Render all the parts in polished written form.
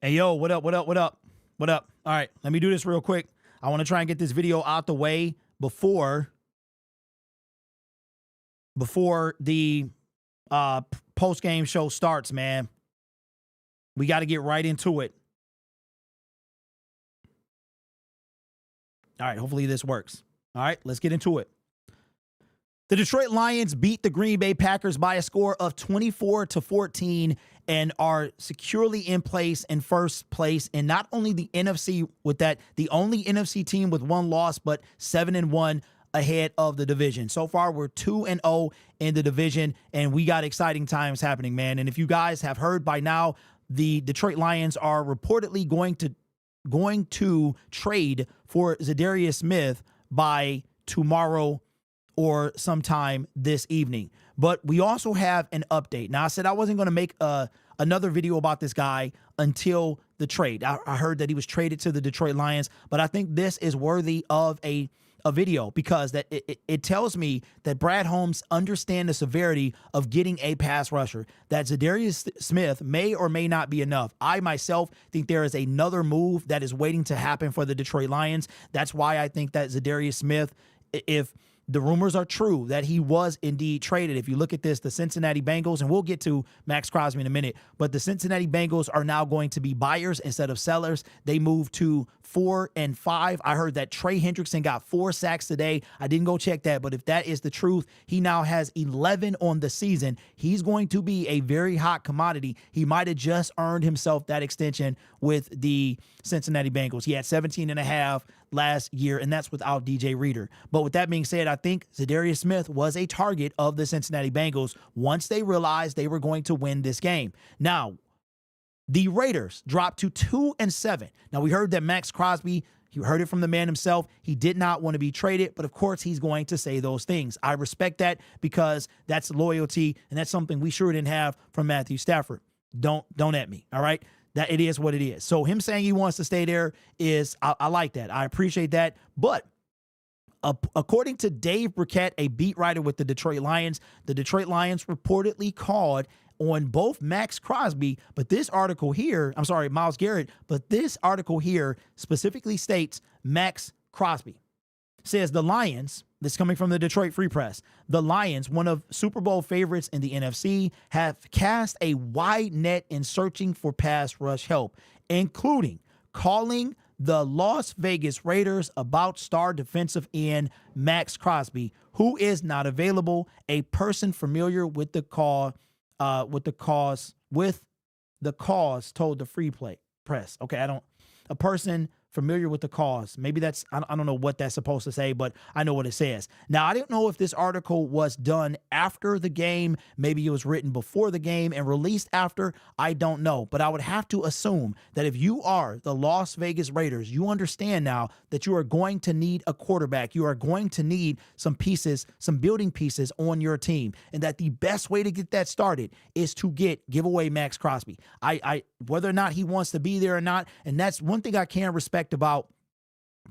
Hey, yo, what up, what up, what up, what up? All right, let me do this real quick. I want to try and get this video out the way before the post-game show starts, man. We got to get right into it. All right, hopefully this works. All right, let's get into it. The Detroit Lions beat the Green Bay Packers by a score of 24-14 and are securely in place in first place. And not only the NFC with that, the only NFC team with one loss, but 7-1 ahead of the division. So far, we're 2-0 in the division, and we got exciting times happening, man. And if you guys have heard by now, the Detroit Lions are reportedly going to trade for Zadarius Smith by tomorrow or sometime this evening. But we also have an update. Now, I said I wasn't going to make another video about this guy until the trade. I heard that he was traded to the Detroit Lions, but I think this is worthy of a video because that it tells me that Brad Holmes understands the severity of getting a pass rusher, that Zadarius Smith may or may not be enough. I myself think there is another move that is waiting to happen for the Detroit Lions. That's why I think that Zadarius Smith, if the rumors are true that he was indeed traded. If you look at this, the Cincinnati Bengals, and we'll get to Max Crosby in a minute, but the Cincinnati Bengals are now going to be buyers instead of sellers. They moved to 4 and 5. I heard that Trey Hendrickson got 4 sacks today. I didn't go check that, but if that is the truth, he now has 11 on the season. He's going to be a very hot commodity. He might have just earned himself that extension with the Cincinnati Bengals. He had 17.5 last year, and that's without DJ Reader. But with that being said, I think Zadarius Smith was a target of the Cincinnati Bengals once they realized they were going to win this game. Now, the Raiders dropped to 2-7. Now, we heard that Max Crosby, you heard it from the man himself, he did not want to be traded, but of course he's going to say those things. I respect that because that's loyalty, and that's something we sure didn't have from Matthew Stafford. Don't at me, all right? That it is what it is. So him saying he wants to stay there is, I like that. I appreciate that. But according to Dave Burkett, a beat writer with the Detroit Lions reportedly called on both Max Crosby, but this article here, I'm sorry, Myles Garrett, but this article here specifically states Max Crosby. Says the Lions, this is coming from the Detroit Free Press, the Lions, one of Super Bowl favorites in the NFC, have cast a wide net in searching for pass rush help, including calling the Las Vegas Raiders about star defensive end Max Crosby, who is not available. A person familiar with the cause told the Free Press. Okay, a person familiar with the cause. Maybe that's, I don't know what that's supposed to say, but I know what it says. Now, I didn't know if this article was done after the game. Maybe it was written before the game and released after. I don't know, but I would have to assume that if you are the Las Vegas Raiders, you understand now that you are going to need a quarterback. You are going to need some pieces, some building pieces on your team, and that the best way to get that started is to give away Max Crosby. Whether or not he wants to be there or not, and that's one thing I can respect about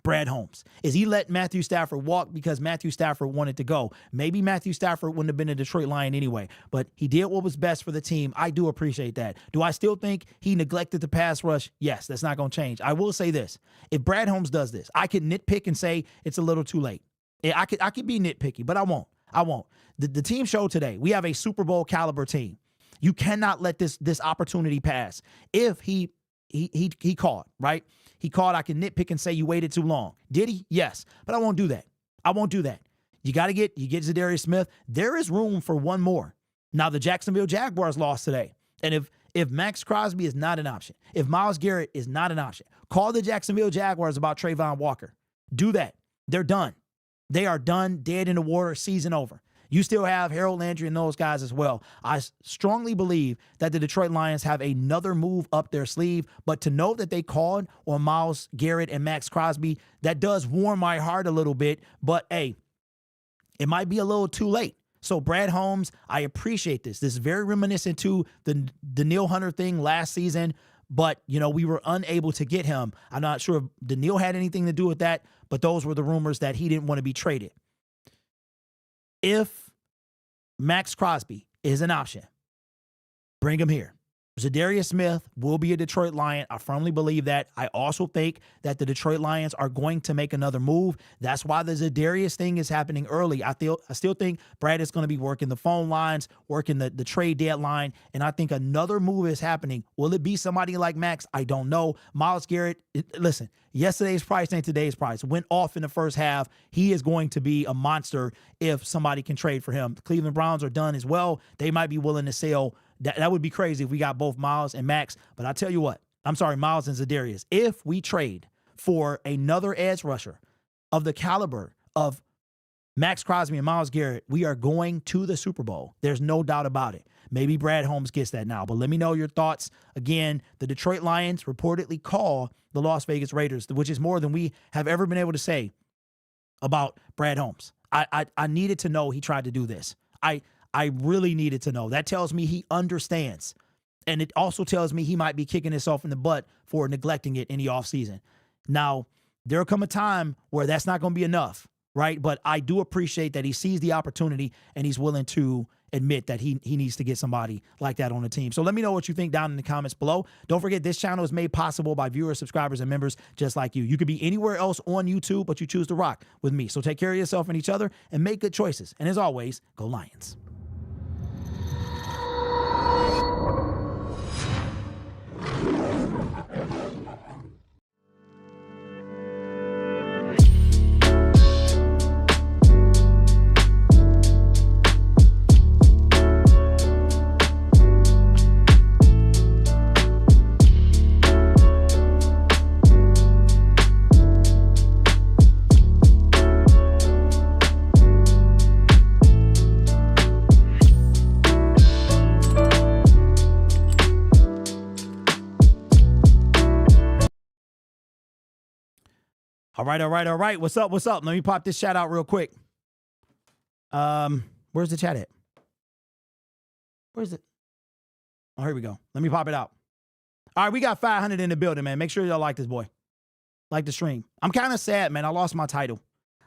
Brad Holmes, is he let Matthew Stafford walk because Matthew Stafford wanted to go. Maybe Matthew Stafford wouldn't have been a Detroit Lion anyway, but he did what was best for the team. I do appreciate that. Do I still think he neglected the pass rush? Yes, that's not going to change. I will say this. If Brad Holmes does this, I could nitpick and say it's a little too late. I could be nitpicky, but I won't. The team showed today, we have a Super Bowl caliber team. You cannot let this opportunity pass. If he called, right? He called. I can nitpick and say you waited too long. Did he? Yes. But I won't do that. You get Zadarius Smith. There is room for one more. Now, the Jacksonville Jaguars lost today. And if Max Crosby is not an option, if Myles Garrett is not an option, call the Jacksonville Jaguars about Trayvon Walker. Do that. They're done. They are done, dead in the water, season over. You still have Harold Landry and those guys as well. I strongly believe that the Detroit Lions have another move up their sleeve, but to know that they called on Myles Garrett and Max Crosby, that does warm my heart a little bit, but hey, it might be a little too late. So Brad Holmes, I appreciate this. This is very reminiscent to the Danielle Hunter thing last season, but, we were unable to get him. I'm not sure if Danielle had anything to do with that, but those were the rumors that he didn't want to be traded. If Max Crosby is an option, bring him here. Zadarius Smith will be a Detroit Lion. I firmly believe that. I also think that the Detroit Lions are going to make another move. That's why the Zadarius thing is happening early. I still think Brad is going to be working the phone lines, working the trade deadline, and I think another move is happening. Will it be somebody like Max? I don't know. Myles Garrett, listen, yesterday's price ain't today's price. Went off in the first half. He is going to be a monster if somebody can trade for him. The Cleveland Browns are done as well. They might be willing to sell. That would be crazy if we got both Myles and Max. But I'll tell you what, I'm sorry, Myles and Zadarius. If we trade for another edge rusher of the caliber of Max Crosby and Myles Garrett, we are going to the Super Bowl. There's no doubt about it. Maybe Brad Holmes gets that now. But let me know your thoughts. Again, the Detroit Lions reportedly call the Las Vegas Raiders, which is more than we have ever been able to say about Brad Holmes. I needed to know he tried to do this. I really needed to know. That tells me he understands. And it also tells me he might be kicking himself in the butt for neglecting it in the offseason. Now, there'll come a time where that's not going to be enough, right? But I do appreciate that he sees the opportunity and he's willing to admit that he needs to get somebody like that on the team. So let me know what you think down in the comments below. Don't forget, this channel is made possible by viewers, subscribers, and members just like you. You could be anywhere else on YouTube, but you choose to rock with me. So take care of yourself and each other and make good choices. And as always, go Lions. All right. What's up? Let me pop this chat out real quick. Where's the chat at? Where's it? Oh, here we go. Let me pop it out. All right, we got 500 in the building, man. Make sure y'all like this boy. Like the stream. I'm kind of sad, man. I lost my title.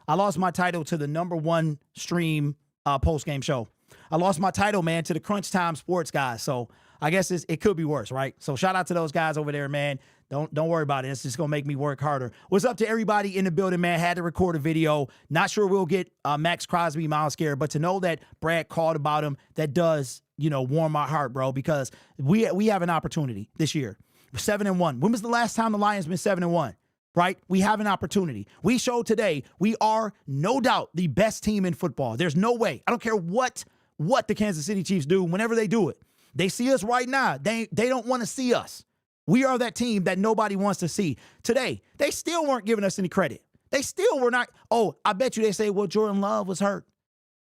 I lost my title to the #1 stream post-game show. I lost my title, man, to the Crunch Time Sports guys. So I guess it could be worse, right? So shout out to those guys over there, man. Don't worry about it. It's just going to make me work harder. What's up to everybody in the building, man? Had to record a video. Not sure we'll get Max Crosby, Myles Garrett, but to know that Brad called about him, that does, warm my heart, bro, because we have an opportunity this year. 7-1. When was the last time the Lions been 7-1? Right? We have an opportunity. We showed today we are no doubt the best team in football. There's no way. I don't care what the Kansas City Chiefs do whenever they do it. They see us right now. They don't want to see us. We are that team that nobody wants to see. Today, they still weren't giving us any credit. They still were not. Oh, I bet you they say, well, Jordan Love was hurt.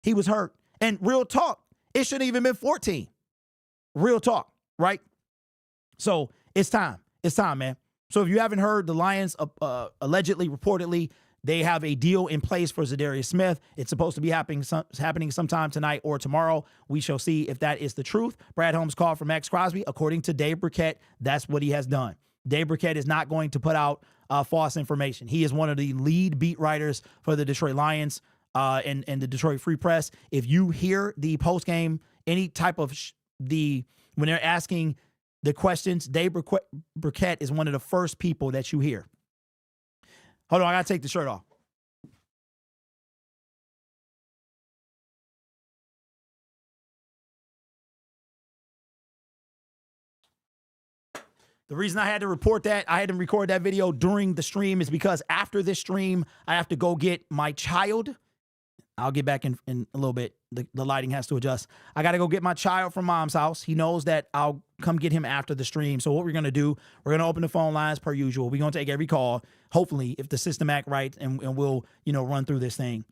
He was hurt. And real talk, it shouldn't even been 14. Real talk, right? So it's time. It's time, man. So if you haven't heard, the Lions allegedly, reportedly, they have a deal in place for Zadarius Smith. It's supposed to be happening sometime tonight or tomorrow. We shall see if that is the truth. Brad Holmes called for Max Crosby. According to Dave Burkett, that's what he has done. Dave Burkett is not going to put out false information. He is one of the lead beat writers for the Detroit Lions and the Detroit Free Press. If you hear the postgame, any type of when they're asking the questions, Dave Burkett is one of the first people that you hear. Hold on, I got to take the shirt off. The reason I had to report that, I had to record that video during the stream is because after this stream, I have to go get my child. I'll get back in a little bit. The lighting has to adjust. I got to go get my child from mom's house. He knows that I'll come get him after the stream. So what we're going to do, we're going to open the phone lines per usual. We're going to take every call, hopefully, if the system act right, and we'll, run through this thing.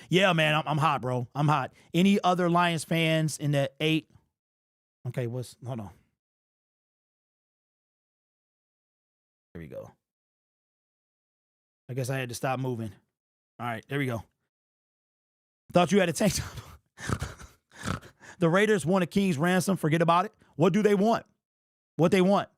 Yeah, man, I'm hot, bro. I'm hot. Any other Lions fans in the 8? Okay, hold on. There we go. I guess I had to stop moving. All right, there we go. Thought you had a tank top. The Raiders want a king's ransom. Forget about it. What do they want? What they want?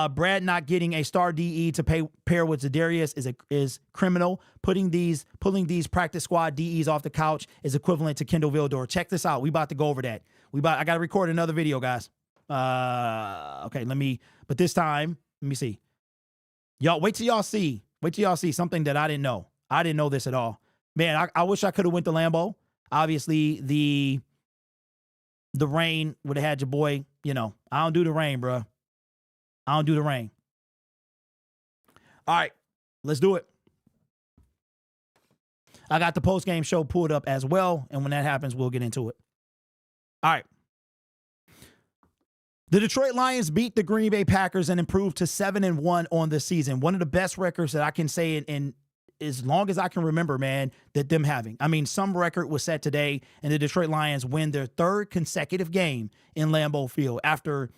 Brad not getting a star DE to pair with Za'Darius is criminal. Pulling these practice squad DEs off the couch is equivalent to Kendall Vildor. Check this out. We about to go over that. I got to record another video, guys. Okay, but this time, let me see. Y'all, wait till y'all see something that I didn't know. I didn't know this at all. Man, I wish I could have went to Lambeau. Obviously, the rain would have had your boy, I don't do the rain, bro. I don't do the rain. All right, let's do it. I got the post-game show pulled up as well, and when that happens, we'll get into it. All right. The Detroit Lions beat the Green Bay Packers and improved to 7-1 on the season. One of the best records that I can say in as long as I can remember, man, that them having. I mean, some record was set today, and the Detroit Lions win their third consecutive game in Lambeau Field after,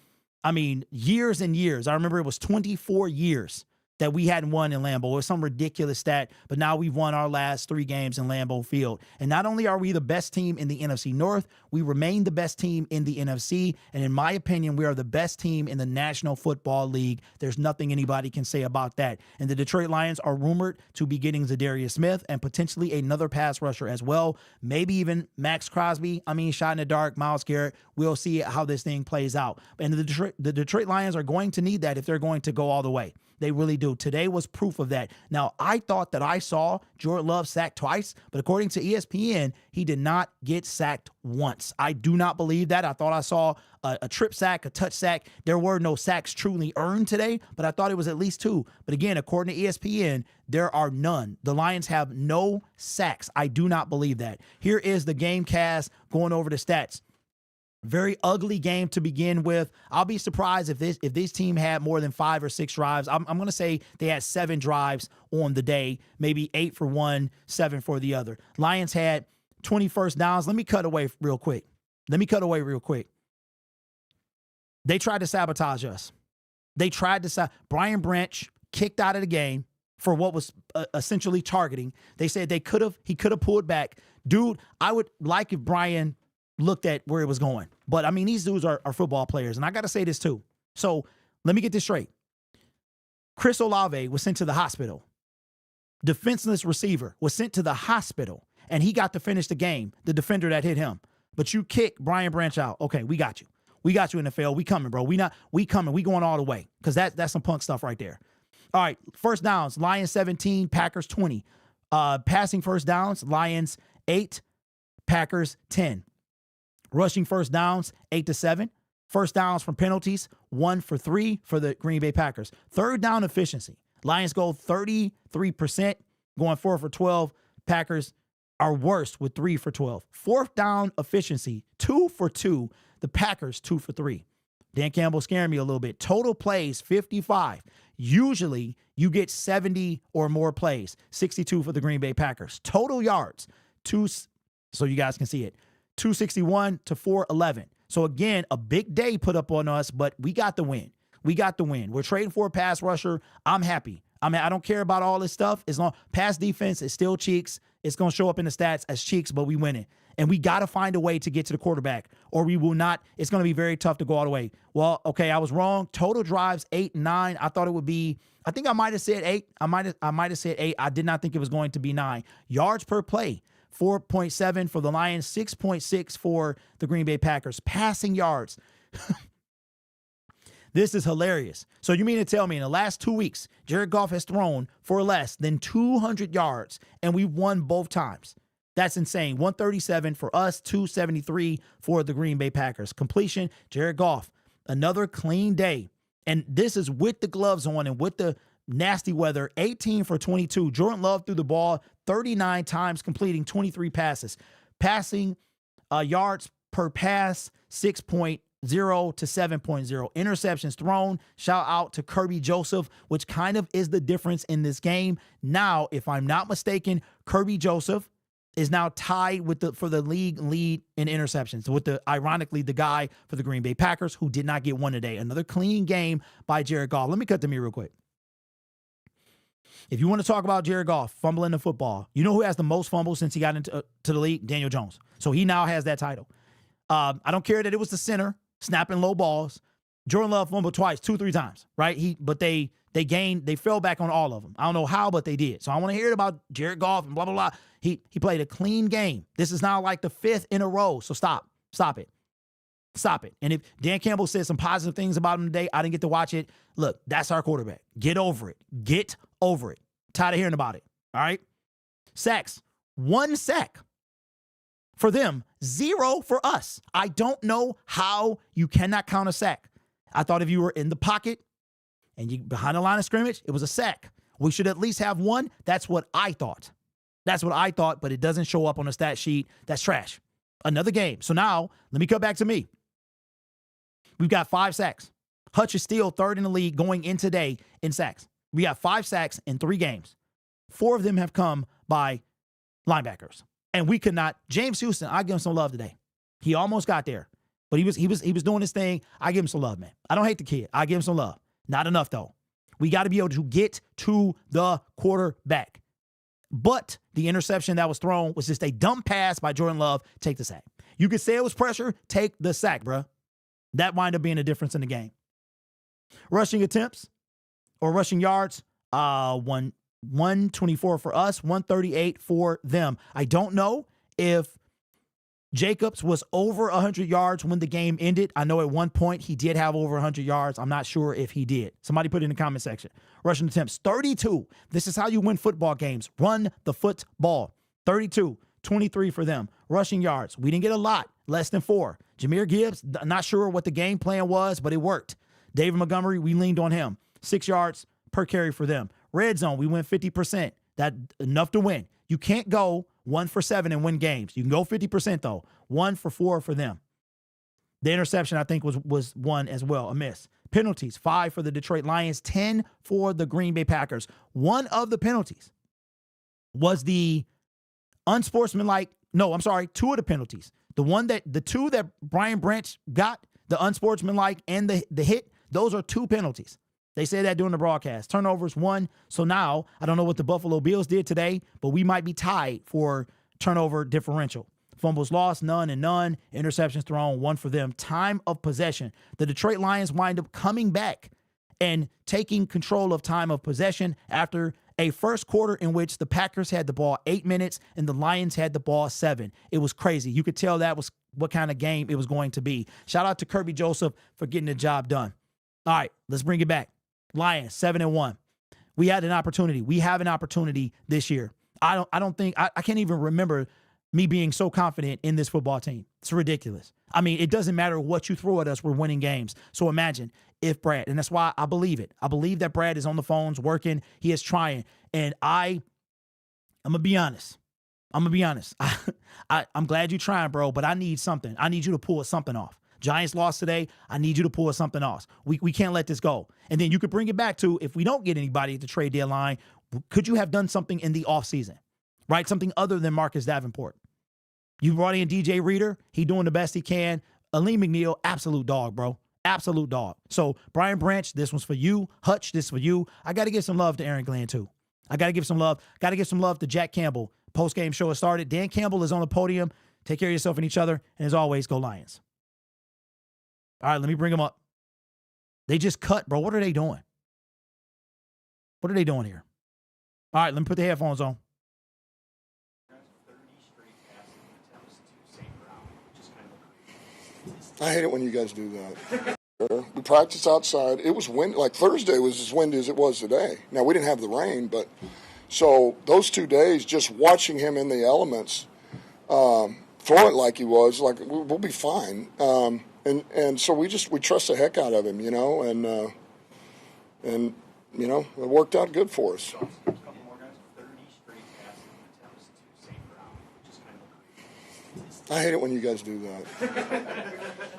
years and years. I remember it was 24 years that we hadn't won in Lambeau. It was some ridiculous stat, but now we've won our last 3 games in Lambeau Field. And not only are we the best team in the NFC North, we remain the best team in the NFC. And in my opinion, we are the best team in the National Football League. There's nothing anybody can say about that. And the Detroit Lions are rumored to be getting Za'Darius Smith and potentially another pass rusher as well. Maybe even Max Crosby. Shot in the dark, Myles Garrett. We'll see how this thing plays out. And the Detroit Lions are going to need that if they're going to go all the way. They really do. Today was proof of that. Now, I thought that I saw Jordan Love sacked twice, but according to ESPN, he did not get sacked once. I do not believe that. I thought I saw a trip sack, a touch sack. There were no sacks truly earned today, but I thought it was at least 2. But again, according to ESPN, there are none. The Lions have no sacks. I do not believe that. Here is the game cast going over the stats. Very ugly game to begin with. I'll be surprised if this team had more than 5 or 6 drives. I'm going to say they had 7 drives on the day, maybe 8 for one, 7 for the other. Lions had 20 first downs. Let me cut away real quick. They tried to sabotage us. Brian Branch kicked out of the game for what was essentially targeting. They said he could have pulled back. Dude, I would like if Brian looked at where it was going. But, these dudes are football players. And I got to say this, too. So, let me get this straight. Chris Olave was sent to the hospital. Defenseless receiver was sent to the hospital. And he got to finish the game, the defender that hit him. But you kick Brian Branch out. Okay, we got you. We got you, NFL. We coming, bro. We coming. We going all the way. Because that's some punk stuff right there. All right, first downs. Lions 17, Packers 20. Passing first downs, Lions 8, Packers 10. Rushing first downs, 8-7. First downs from penalties, 1 for 3 for the Green Bay Packers. Third down efficiency. Lions go 33%, going 4 for 12. Packers are worst with 3 for 12. Fourth down efficiency, 2 for 2. The Packers, 2 for 3. Dan Campbell scaring me a little bit. Total plays, 55. Usually, you get 70 or more plays. 62 for the Green Bay Packers. Total yards, so you guys can see it. 261 to 411. So again, a big day put up on us, but we got the win. We're trading for a pass rusher. I'm happy. I don't care about all this stuff. As long pass defense is still cheeks. It's going to show up in the stats as cheeks, but we winning. And we got to find a way to get to the quarterback, or we will not. It's going to be very tough to go all the way. Well, okay, I was wrong. Total drives 8 and 9. I thought it would be. I think I might have said 8. I might have said 8. I did not think it was going to be 9. Yards per play. 4.7 for the Lions, 6.6 for the Green Bay Packers. Passing yards. This is hilarious. So you mean to tell me in the last 2 weeks, Jared Goff has thrown for less than 200 yards, and we won both times? That's insane. 137 for us, 273 for the Green Bay Packers. Completion, Jared Goff, another clean day. And this is with the gloves on and with the nasty weather, 18 for 22. Jordan Love threw the ball 39 times, completing 23 passes. Passing yards per pass, 6.0 to 7.0. Interceptions thrown, shout out to Kirby Joseph, which kind of is the difference in this game. Now, if I'm not mistaken, Kirby Joseph is now tied for the league lead in interceptions with ironically the guy for the Green Bay Packers who did not get one today. Another clean game by Jared Goff. Let me cut to me real quick. If you want to talk about Jared Goff fumbling the football, you know who has the most fumbles since he got into to the league? Daniel Jones. So he now has that title. I don't care that it was the center snapping low balls. Jordan Love fumbled twice, 2-3 times, right? But they fell back on all of them. I don't know how, but they did. So I want to hear about Jared Goff and blah, blah, blah. He played a clean game. This is now like the 5th in a row. So stop it. Stop it. And if Dan Campbell said some positive things about him today, I didn't get to watch it. Look, that's our quarterback. Get over it. Get over it. Tired of hearing about it. All right? Sacks. 1 sack for them. 0 for us. I don't know how you cannot count a sack. I thought if you were in the pocket and you behind the line of scrimmage, it was a sack. We should at least have 1. That's what I thought. But it doesn't show up on the stat sheet. That's trash. Another game. So now, let me cut back to me. We've got 5 sacks. Hutch is still 3rd in the league going in today in sacks. We got 5 sacks in 3 games. 4 of them have come by linebackers. And we could not. James Houston, I give him some love today. He almost got there. But he was doing his thing. I give him some love, man. I don't hate the kid. I give him some love. Not enough, though. We got to be able to get to the quarterback. But the interception that was thrown was just a dumb pass by Jordan Love. Take the sack. You could say it was pressure. Take the sack, bruh. That wind up being the difference in the game. Rushing attempts or rushing yards, 124 for us, 138 for them. I don't know if Jacobs was over 100 yards when the game ended. I know at one point he did have over 100 yards. I'm not sure if he did. Somebody put it in the comment section. Rushing attempts, 32. This is how you win football games. Run the football. 32, 23 for them. Rushing yards, we didn't get a lot, less than 4. Jahmyr Gibbs, not sure what the game plan was, but it worked. David Montgomery, we leaned on him. 6 yards per carry for them. Red zone, we went 50%. That enough to win. You can't go 1 for 7 and win games. You can go 50% though. 1 for 4 for them. The interception, I think, was 1 as well, a miss. Penalties, 5 for the Detroit Lions, 10 for the Green Bay Packers. One of the penalties was the unsportsmanlike. No, I'm sorry, 2 of the penalties. The 2 that Brian Branch got, the unsportsmanlike and the hit, those are 2 penalties. They said that during the broadcast. Turnovers, 1. So now, I don't know what the Buffalo Bills did today, but we might be tied for turnover differential. Fumbles lost, none and none. Interceptions thrown, 1 for them. Time of possession. The Detroit Lions wind up coming back and taking control of time of possession after a first quarter in which the Packers had the ball 8 minutes and the Lions had the ball 7. It was crazy. You could tell that was what kind of game it was going to be. Shout out to Kirby Joseph for getting the job done. All right, let's bring it back. Lions 7-1. We had an opportunity. We have an opportunity this year. I can't even remember me being so confident in this football team. It's ridiculous. I mean, it doesn't matter what you throw at us. We're winning games. So imagine if Brad, and that's why I believe it. I believe that Brad is on the phones working. He is trying. And I'm going to be honest. I'm glad you're trying, bro, but I need something. I need you to pull something off. Giants lost today. I need you to pull something off. We can't let this go. And then you could bring it back to, if we don't get anybody at the trade deadline, could you have done something in the offseason, right? Something other than Marcus Davenport. You brought in DJ Reader. He doing the best he can. Aleem McNeil, absolute dog, bro. Absolute dog. So Brian Branch, this one's for you. Hutch, this is for you. I got to give some love to Aaron Glenn, too. I got to give some love. Got to give some love to Jack Campbell. Post-game show has started. Dan Campbell is on the podium. Take care of yourself and each other. And as always, go Lions. All right, let me bring them up. They just cut, bro. What are they doing? What are they doing here? All right, let me put the headphones on. I hate it when you guys do that. We practiced outside. It was windy. Like Thursday was as windy as it was today. Now, we didn't have the rain, but so those 2 days, just watching him in the elements, throw it like he was, like we'll be fine. And so we trust the heck out of him, you know, and you know, it worked out good for us. I hate it when you guys do that.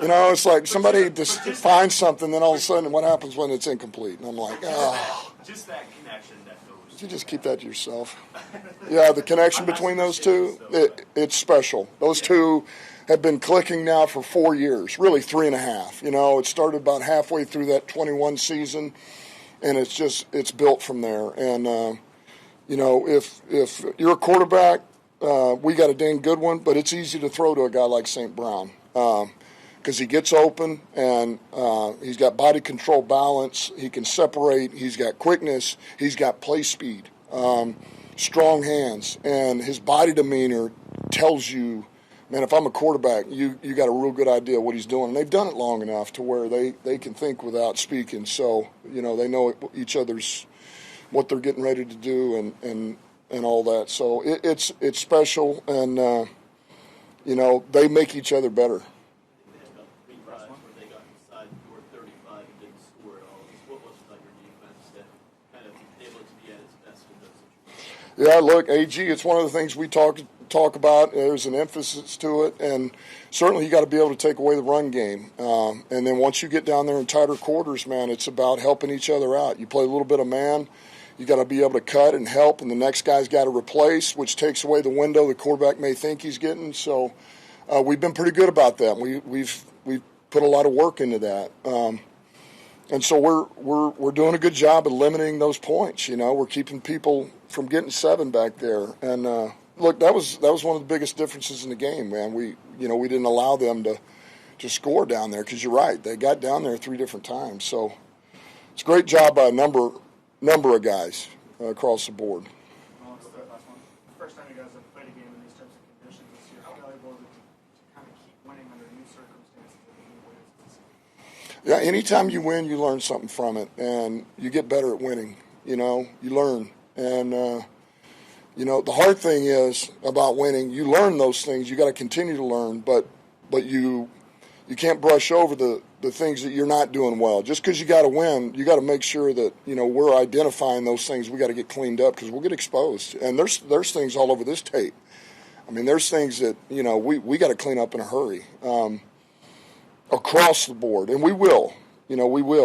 You know, it's like somebody just finds something, then all of a sudden, what happens when it's incomplete? And I'm like, oh. Just that connection that goes. Did you just keep that to yourself? Yeah, the connection between those two, it's special. Those two have been clicking now for 4 years, really 3.5. You know, it started about halfway through that 21 season, and it's built from there. And, you know, if you're a quarterback, we got a dang good one, but it's easy to throw to a guy like St. Brown. because he gets open and he's got body control balance. He can separate. He's got quickness. He's got play speed, strong hands, and his body demeanor tells you, man, if I'm a quarterback, you got a real good idea what he's doing. And they've done it long enough to where they can think without speaking. So, they know each other's what they're getting ready to do and all that. So it's special, and, they make each other better. Yeah, look, AG, it's one of the things we talk about. There's an emphasis to it, and certainly you got to be able to take away the run game. And then once you get down there in tighter quarters, man, it's about helping each other out. You play a little bit of man, you got to be able to cut and help, and the next guy's got to replace, which takes away the window the quarterback may think he's getting. So we've been pretty good about that. We've put a lot of work into that. And so we're doing a good job of limiting those points. We're keeping people from getting 7 back there. And look, that was one of the biggest differences in the game, man. We didn't allow them to score down there, because you're right, they got down there 3 different times. So it's a great job by a number of guys across the board. First time you guys have played a game in these types of conditions this year, how valuable is it to kind of keep winning under new circumstances and new ways? Yeah, anytime you win, you learn something from it, and you get better at winning. You learn. And, the hard thing is about winning, you learn those things. You got to continue to learn, but you can't brush over the things that you're not doing well. Just because you got to win, you got to make sure that, we're identifying those things we got to get cleaned up, because we'll get exposed. And there's things all over this tape. I mean, there's things that, we got to clean up in a hurry. Across the board, and we will,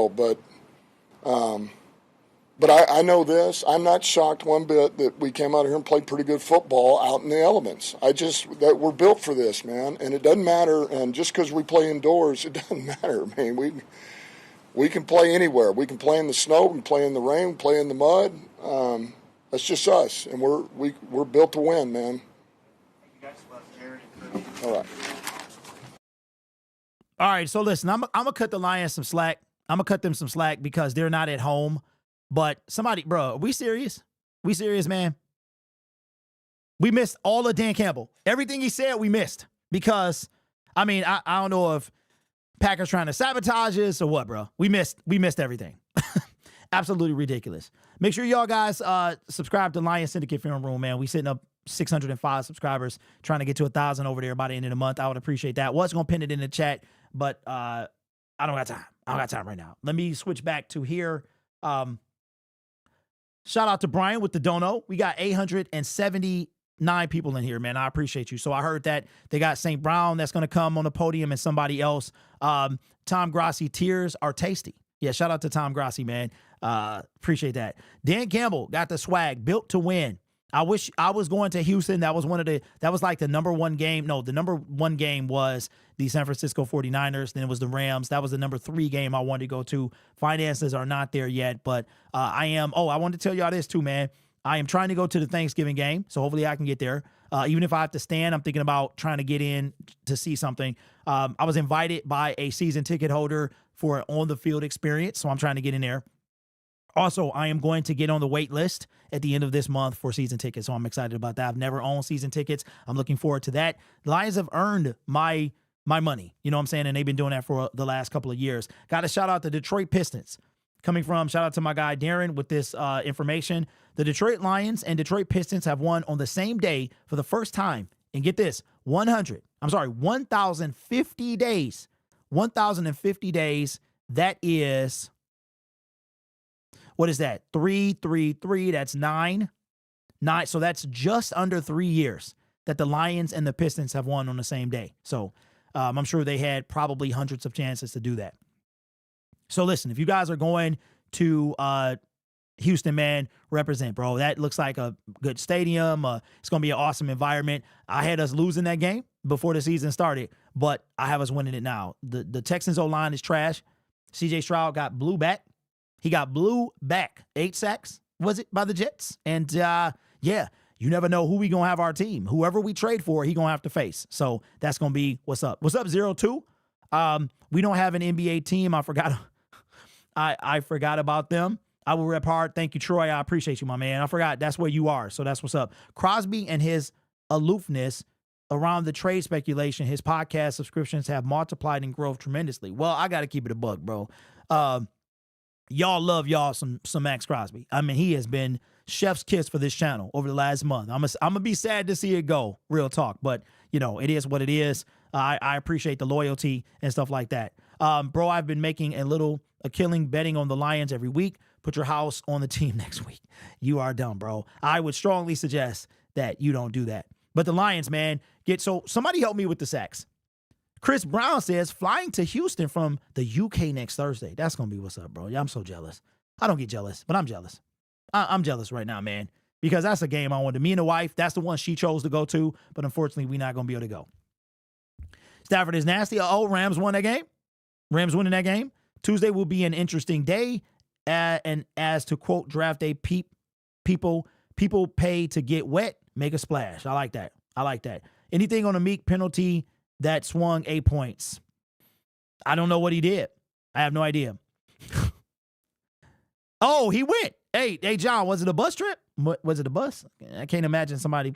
but I know this. I'm not shocked one bit that we came out here and played pretty good football out in the elements. That we're built for this, man, and it doesn't matter. And just because we play indoors, it doesn't matter, man. We can play anywhere. We can play in the snow, we can play in the rain, we can play in the mud. That's just us, and we're built to win, man. All right. All right, so listen, I'm gonna cut the Lions some slack. I'm gonna cut them some slack because they're not at home. But somebody, bro, are we serious? We serious, man? We missed all of Dan Campbell. Everything he said, we missed. Because, I don't know if Packers trying to sabotage us or what, bro. We missed everything. Absolutely ridiculous. Make sure y'all guys subscribe to Lions Syndicate Film Room, man. We sitting up 605 subscribers, trying to get to 1,000 over there by the end of the month. I would appreciate that. Was going to pin it in the chat, but I don't got time. I don't got time right now. Let me switch back to here. Shout out to Brian with the dono. We got 879 people in here, man. I appreciate you. So I heard that they got St. Brown that's going to come on the podium and somebody else. Tom Grassi, tears are tasty. Yeah, shout out to Tom Grassi, man. Appreciate that. Dan Campbell got the swag, built to win. I wish I was going to Houston. That was like the number 1 game. No, the number 1 game was the San Francisco 49ers. Then it was the Rams. That was the number 3 game I wanted to go to. Finances are not there yet, but I wanted to tell y'all this too, man. I am trying to go to the Thanksgiving game, so hopefully I can get there. Even if I have to stand, I'm thinking about trying to get in to see something. I was invited by a season ticket holder for an on-the-field experience, so I'm trying to get in there. Also, I am going to get on the wait list at the end of this month for season tickets, so I'm excited about that. I've never owned season tickets. I'm looking forward to that. The Lions have earned my money, you know what I'm saying? And they've been doing that for the last couple of years. Got to shout out the Detroit Pistons. Shout out to my guy Darren with this information. The Detroit Lions and Detroit Pistons have won on the same day for the first time. And get this, 1,050 days. 1,050 days. That is... What is that? 3, that's 9. So that's just under 3 years that the Lions and the Pistons have won on the same day. So I'm sure they had probably hundreds of chances to do that. So listen, if you guys are going to Houston, man, represent, bro. That looks like a good stadium. It's going to be an awesome environment. I had us losing that game before the season started, but I have us winning it now. The Texans O-line is trash. CJ Stroud got blue back. He got blue back. 8 sacks, was it, by the Jets? And, you never know who we going to have our team. Whoever we trade for, he going to have to face. So that's going to be what's up. What's up, 02? We don't have an NBA team. I forgot. I forgot about them. I will rep hard. Thank you, Troy. I appreciate you, my man. I forgot. That's where you are. So that's what's up. Crosby and his aloofness around the trade speculation, his podcast subscriptions have multiplied and grown tremendously. Well, I got to keep it a buck, bro. Y'all love some Max Crosby. I mean, he has been chef's kiss for this channel over the last month. I'm gonna be sad to see it go, real talk. But, it is what it is. I appreciate the loyalty and stuff like that. Bro, I've been making a killing betting on the Lions every week. Put your house on the team next week. You are dumb, bro. I would strongly suggest that you don't do that. But the Lions, man, somebody help me with the sacks. Chris Brown says flying to Houston from the UK next Thursday. That's going to be what's up, bro. Yeah, I'm so jealous. I don't get jealous, but I'm jealous. I'm jealous right now, man, because that's a game I wanted. Me and the wife, that's the one she chose to go to, but unfortunately, we're not going to be able to go. Stafford is nasty. Oh, Rams won that game. Rams winning that game. Tuesday will be an interesting day. And as to quote draft day, people pay to get wet, make a splash. I like that. Anything on a Meek penalty that swung 8 points? I don't know what he did. I have no idea. Oh, he went. Hey, John, was it a bus trip? Was it a bus? I can't imagine somebody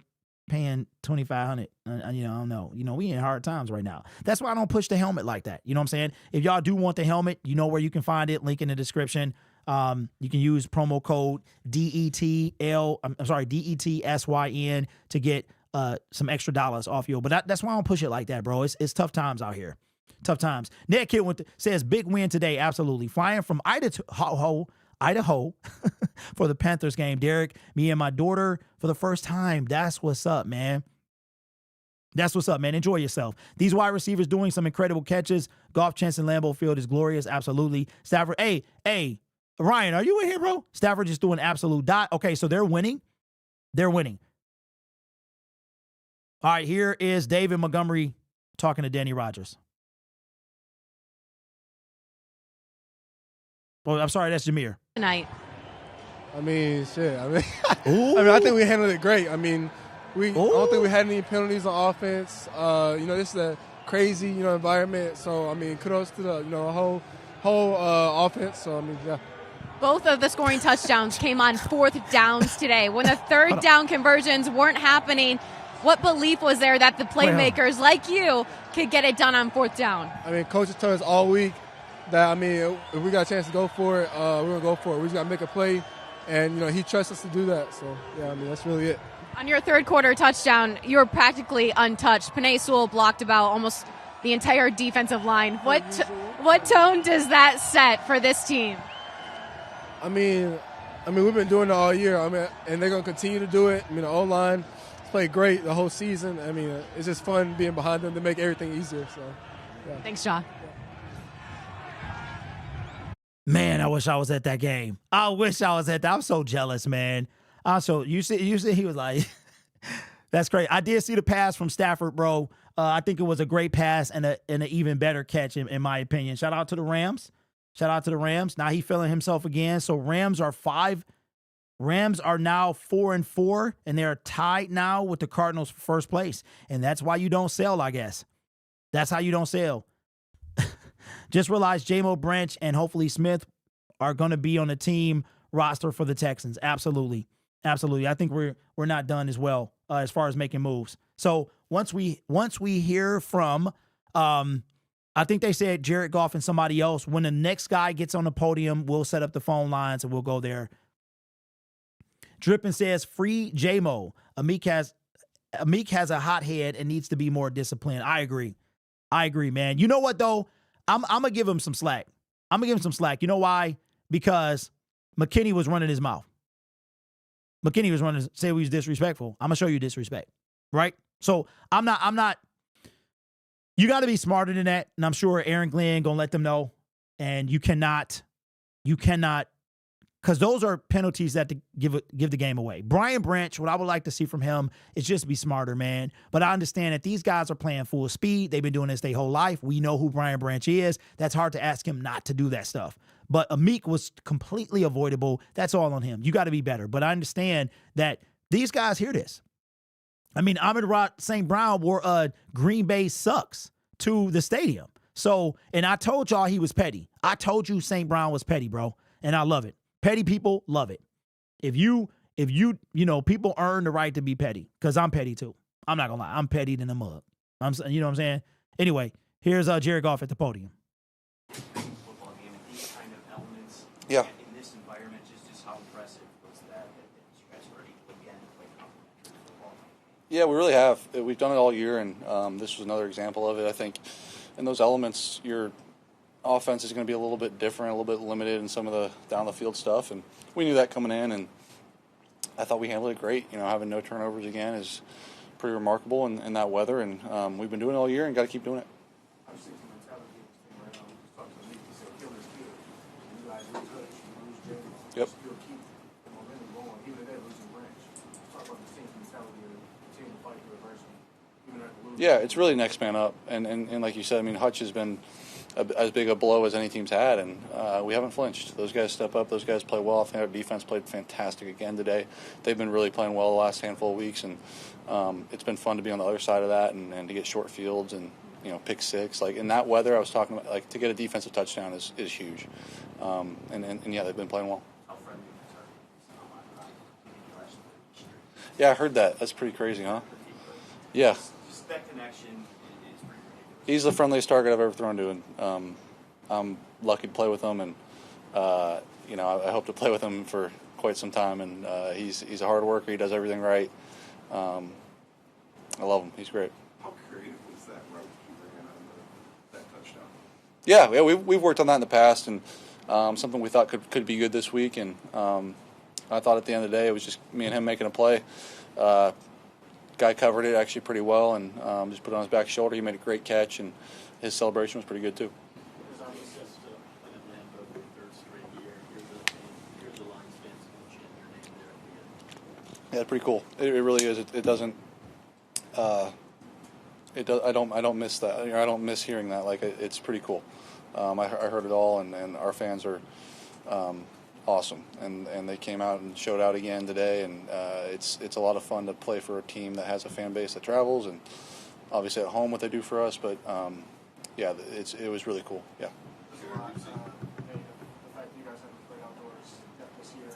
paying $2,500. I don't know. We in hard times right now. That's why I don't push the helmet like that. You know what I'm saying? If y'all do want the helmet, you know where you can find it. Link in the description. You can use promo code DETSYN to get some extra dollars off you. But that's why I don't push it like that, bro. It's tough times out here. Tough times. Ned Kid says big win today. Absolutely. Flying from Idaho for the Panthers game. Derek, me and my daughter for the first time. That's what's up, man. That's what's up, man. Enjoy yourself. These wide receivers doing some incredible catches. Goff, Chance, and Lambeau Field is glorious. Absolutely. Stafford, hey, Ryan, are you in here, bro? Stafford just doing absolute dot. Okay, so they're winning. They're winning. All right, here is David Montgomery talking to Danny Rogers. Oh, I'm sorry, that's Jameer. Tonight. I mean, shit. I think we handled it great. I mean, I don't think we had any penalties on offense. This is a crazy, environment. So, I mean, kudos to the, whole offense. So, I mean, yeah. Both of the scoring touchdowns came on fourth downs today. When the third down conversions weren't happening, what belief was there that the playmakers like you could get it done on fourth down? I mean, coaches told us all week that, if we got a chance to go for it, we're going to go for it. We just got to make a play, and, he trusts us to do that. So, yeah, that's really it. On your third quarter touchdown, you were practically untouched. Panay Sewell blocked about almost the entire defensive line. What tone does that set for this team? I mean, we've been doing it all year. And they're going to continue to do it. The O-line played great the whole season. It's just fun being behind them to make everything easier. So, yeah. Thanks, John. Man, I wish I was at that game. I'm so jealous, man. Also, you see, he was like, that's great. I did see the pass from Stafford, bro. I think it was a great pass and an even better catch, in my opinion. Shout out to the Rams. Now he feeling himself again. So Rams are now 4-4, and they're tied now with the Cardinals for first place. And that's why you don't sell, I guess. That's how you don't sell. Just realized J-Mo Branch and hopefully Smith are going to be on the team roster for the Texans. Absolutely. I think we're not done as well as far as making moves. So once we hear from I think they said Jared Goff and somebody else, when the next guy gets on the podium, we'll set up the phone lines and we'll go there. Drippin says, free J-Mo. Amik has a hot head and needs to be more disciplined. I agree, man. You know what, though? I'm going to give him some slack. You know why? Because McKinney was running his mouth. Say he was disrespectful. I'm going to show you disrespect, right? So I'm not. You got to be smarter than that, and I'm sure Aaron Glenn going to let them know. And you cannot, because those are penalties that give the game away. Brian Branch, what I would like to see from him is just be smarter, man. But I understand that these guys are playing full speed. They've been doing this their whole life. We know who Brian Branch is. That's hard to ask him not to do that stuff. But Amik was completely avoidable. That's all on him. You got to be better. But I understand that these guys hear this. Amon-Ra St. Brown wore Green Bay sucks to the stadium. So, and I told y'all he was petty. I told you St. Brown was petty, bro. And I love it. Petty people love it. If you know, people earn the right to be petty, because I'm petty too. I'm not gonna lie. I'm petty than a mug. You know what I'm saying? Anyway, here's Jared Goff at the podium. Football game and these kind of elements. Yeah. In this environment, just how impressive was that you guys were able again to play complementary football? Yeah, we really have. We've done it all year, and this was another example of it. I think in those elements, your offense is going to be a little bit different, a little bit limited in some of the down the field stuff, and we knew that coming in, and I thought we handled it great. You know, having no turnovers again is pretty remarkable in that weather, and we've been doing it all year and got to keep doing it. Yep. Yeah, it's really next man up, and like you said, I mean, Hutch has been as big a blow as any team's had, and we haven't flinched. Those guys step up. Those guys play well. I think our defense played fantastic again today. They've been really playing well the last handful of weeks, and it's been fun to be on the other side of that and to get short fields and, you know, pick six. Like in that weather, I was talking about, like, to get a defensive touchdown is huge. And yeah, they've been playing well. Yeah, I heard that. That's pretty crazy, huh? Yeah. Just that connection is pretty ridiculous. He's the friendliest target I've ever thrown to, and I'm lucky to play with him, and you know, I hope to play with him for quite some time. And he's a hard worker. He does everything right. I love him. He's great. How creative was that route you ran on that touchdown? Yeah, we've worked on that in the past, and something we thought could be good this week. And I thought at the end of the day, it was just me and him making a play. Guy covered it actually pretty well, and just put it on his back shoulder. He made a great catch, and his celebration was pretty good too. Yeah, pretty cool. It really is. It doesn't. I don't miss that. You know, I don't miss hearing that. Like, it's pretty cool. I heard it all, and our fans are awesome, and they came out and showed out again today, and it's a lot of fun to play for a team that has a fan base that travels, and obviously at home what they do for us. But yeah, it was really cool. Yeah. The fact that you guys haven't played outdoors yet this year,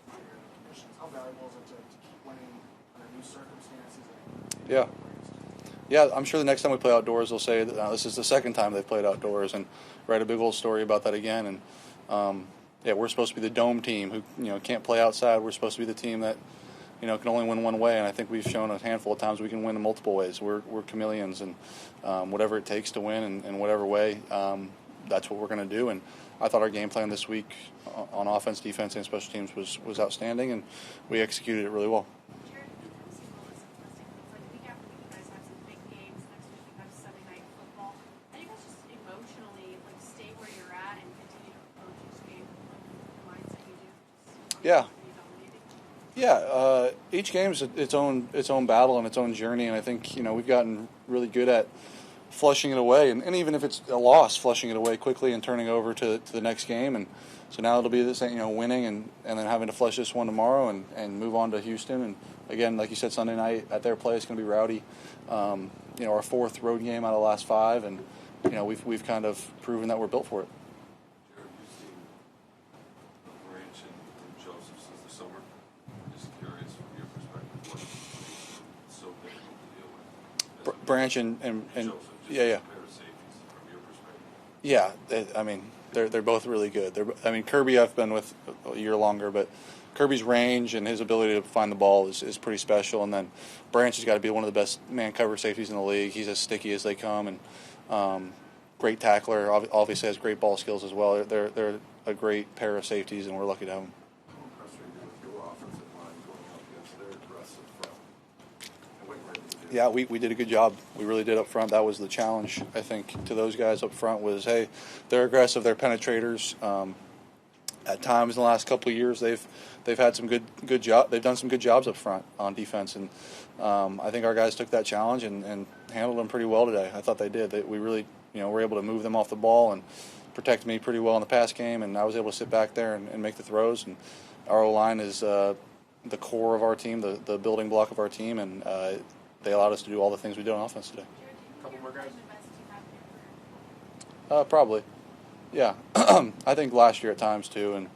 for your conditions, how valuable is it to keep winning under new circumstances? Yeah. Yeah, I'm sure the next time we play outdoors, they'll say that this is the second time they've played outdoors, and write a big old story about that again. And yeah, we're supposed to be the dome team who, you know, can't play outside. We're supposed to be the team that, you know, can only win one way, and I think we've shown a handful of times we can win in multiple ways. We're chameleons, and whatever it takes to win in whatever way, that's what we're going to do. And I thought our game plan this week on offense, defense, and special teams was outstanding, and we executed it really well. Jared, you've seen all this interesting things. Like week after week, you guys have some big games. Next week you have Sunday night football. How do you guys just emotionally like stay where you're at and continue to approach each game with the mindset you do? Yeah. Yeah, each game is its own battle and its own journey, and I think, you know, we've gotten really good at flushing it away, and even if it's a loss, flushing it away quickly and turning over to the next game. And so now it'll be this, you know, winning and then having to flush this one tomorrow and move on to Houston. And again, like you said, Sunday night at their place is going to be rowdy. You know, our fourth road game out of the last five, and you know, we've kind of proven that we're built for it. Jared, you've seen the Branch and Joseph since the summer. Just curious from your perspective, what's so difficult to deal with? Branch and Joseph, just yeah. pair of safeties from your perspective. Yeah, I mean, they're both really good. I mean, Kirby I've been with a year longer, but Kirby's range and his ability to find the ball is pretty special. And then Branch has got to be one of the best man cover safeties in the league. He's as sticky as they come, and great tackler. Obviously has great ball skills as well. They're a great pair of safeties, and we're lucky to have them. How impressed are you with your offensive line going up against their aggressive front? And what you're able to do? Yeah, we did a good job. We really did up front. That was the challenge, I think, to those guys up front was, hey, they're aggressive, they're penetrators. At times in the last couple of years, they've had some good job. They've done some good jobs up front on defense, and I think our guys took that challenge and handled them pretty well today. I thought they did. We really, you know, were able to move them off the ball and protect me pretty well in the pass game, and I was able to sit back there and make the throws. And our O-line is the core of our team, the building block of our team, and they allowed us to do all the things we did on offense today. Couple more guys. Probably. Yeah. I think last year at times too, and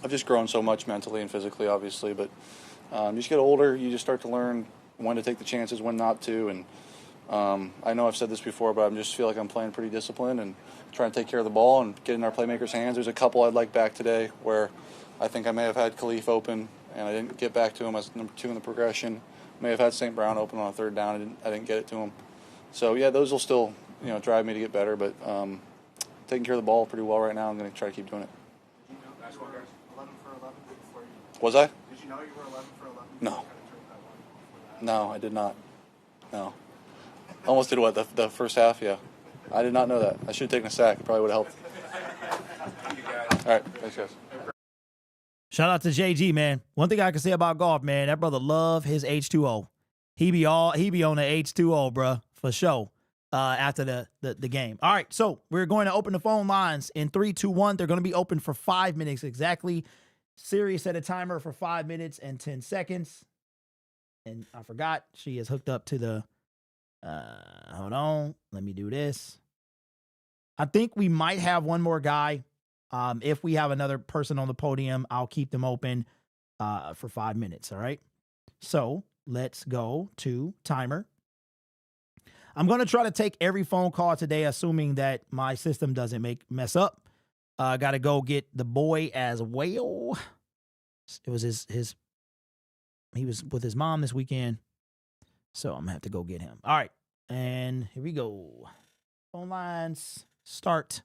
I've just grown so much mentally and physically, obviously, but you just get older, you just start to learn when to take the chances, when not to, and I know I've said this before, but I just feel like I'm playing pretty disciplined and trying to take care of the ball and get in our playmakers' hands. There's a couple I'd like back today where I think I may have had Khalif open and I didn't get back to him as number 2 in the progression. May have had St. Brown open on a 3rd down. I didn't get it to him. So, yeah, those will still drive me to get better, but taking care of the ball pretty well right now. I'm going to try to keep doing it. Did you know you were 11 for 11 before you? Was I? Did you know you were 11 for 11? No. No, I did not. No. Almost did what, the first half? Yeah. I did not know that. I should have taken a sack. It probably would have helped. All right. Thanks, guys. Shout out to JG, man. One thing I can say about Goff, man, that brother love his H2O. He be on the H2O, bro, for sure. After the game. All right, so we're going to open the phone lines in 3, 2, 1. They're going to be open for 5 minutes exactly. Siri set a timer for 5 minutes and 10 seconds. And I forgot she is hooked up to the. Hold on, let me do this. I think we might have one more guy. If we have another person on the podium, I'll keep them open for 5 minutes. All right. So let's go to timer. I'm going to try to take every phone call today, assuming that my system doesn't mess up. Got to go get the boy as well. It was he was with his mom this weekend. So I'm going to have to go get him. All right. And here we go. Phone lines start.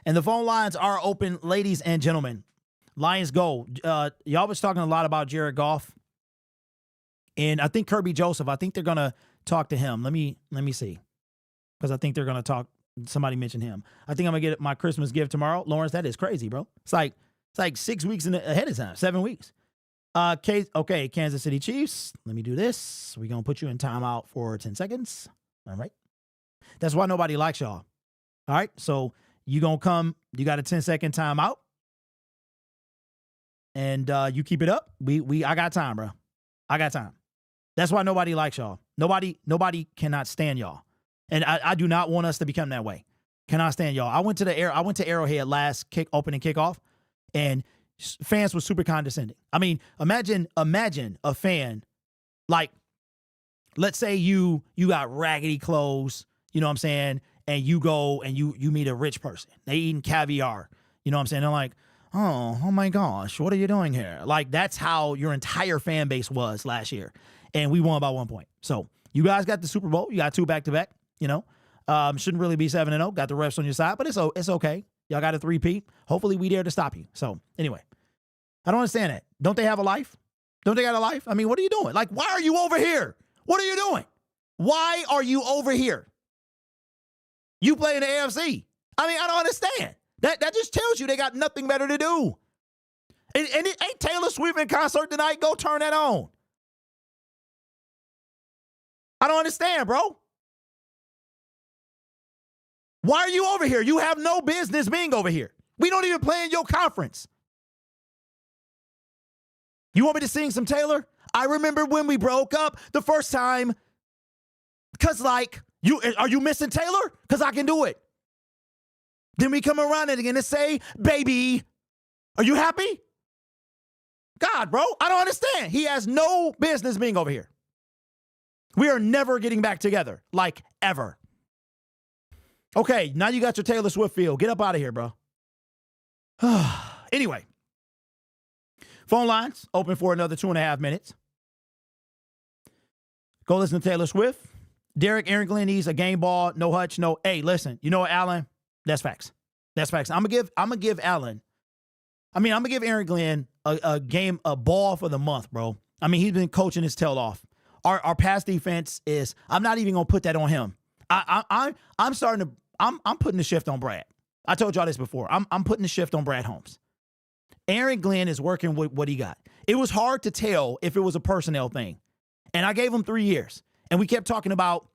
And the phone lines are open, ladies and gentlemen. Lions go. Y'all was talking a lot about Jared Goff. And I think Kirby Joseph, I think they're going to talk to him. Let me see. Because I think they're going to talk. Somebody mentioned him. I think I'm going to get my Christmas gift tomorrow. Lawrence, that is crazy, bro. It's like 6 weeks ahead of time. 7 weeks. Okay, Kansas City Chiefs. Let me do this. We're going to put you in timeout for 10 seconds. All right. That's why nobody likes y'all. All right. So you going to come. You got a 10-second timeout. And you keep it up. I got time, bro. I got time. That's why nobody likes y'all. Nobody cannot stand y'all. And I do not want us to become that way. Cannot stand y'all. I went to Arrowhead last opening kickoff, and fans were super condescending. I mean, imagine a fan, like, let's say you got raggedy clothes, you know what I'm saying, and you go and you meet a rich person. They eating caviar, you know what I'm saying? They're like, oh my gosh, what are you doing here? Like, that's how your entire fan base was last year. And we won by 1 point. So you guys got the Super Bowl. You got 2 back-to-back, you know. Shouldn't really be 7-0. Got the refs on your side, but it's okay. Y'all got a 3-peat. Hopefully we dare to stop you. So anyway, I don't understand that. Don't they have a life? Don't they got a life? I mean, what are you doing? Like, why are you over here? What are you doing? Why are you over here? You play in the AFC. I mean, I don't understand. That just tells you they got nothing better to do. And it ain't Taylor Swift in concert tonight. Go turn that on. I don't understand, bro. Why are you over here? You have no business being over here. We don't even play in your conference. You want me to sing some Taylor? I remember when we broke up the first time. Because, like, are you missing Taylor? Because I can do it. Then we come around it again and say, baby, are you happy? God, bro, I don't understand. He has no business being over here. We are never getting back together, like, ever. Okay, now you got your Taylor Swift feel. Get up out of here, bro. Anyway, phone lines open for another 2.5 minutes. Go listen to Taylor Swift. Derek Aaron Glenn needs a game ball, no hutch, no. Hey, listen, you know what, Allen? That's facts. That's facts. I'm gonna give Aaron Glenn a ball for the month, bro. I mean, he's been coaching his tail off. Our pass defense is. I'm not even gonna put that on him. I'm putting the shift on Brad. I told y'all this before. I'm putting the shift on Brad Holmes. Aaron Glenn is working with what he got. It was hard to tell if it was a personnel thing, and I gave him 3 years, and we kept talking about,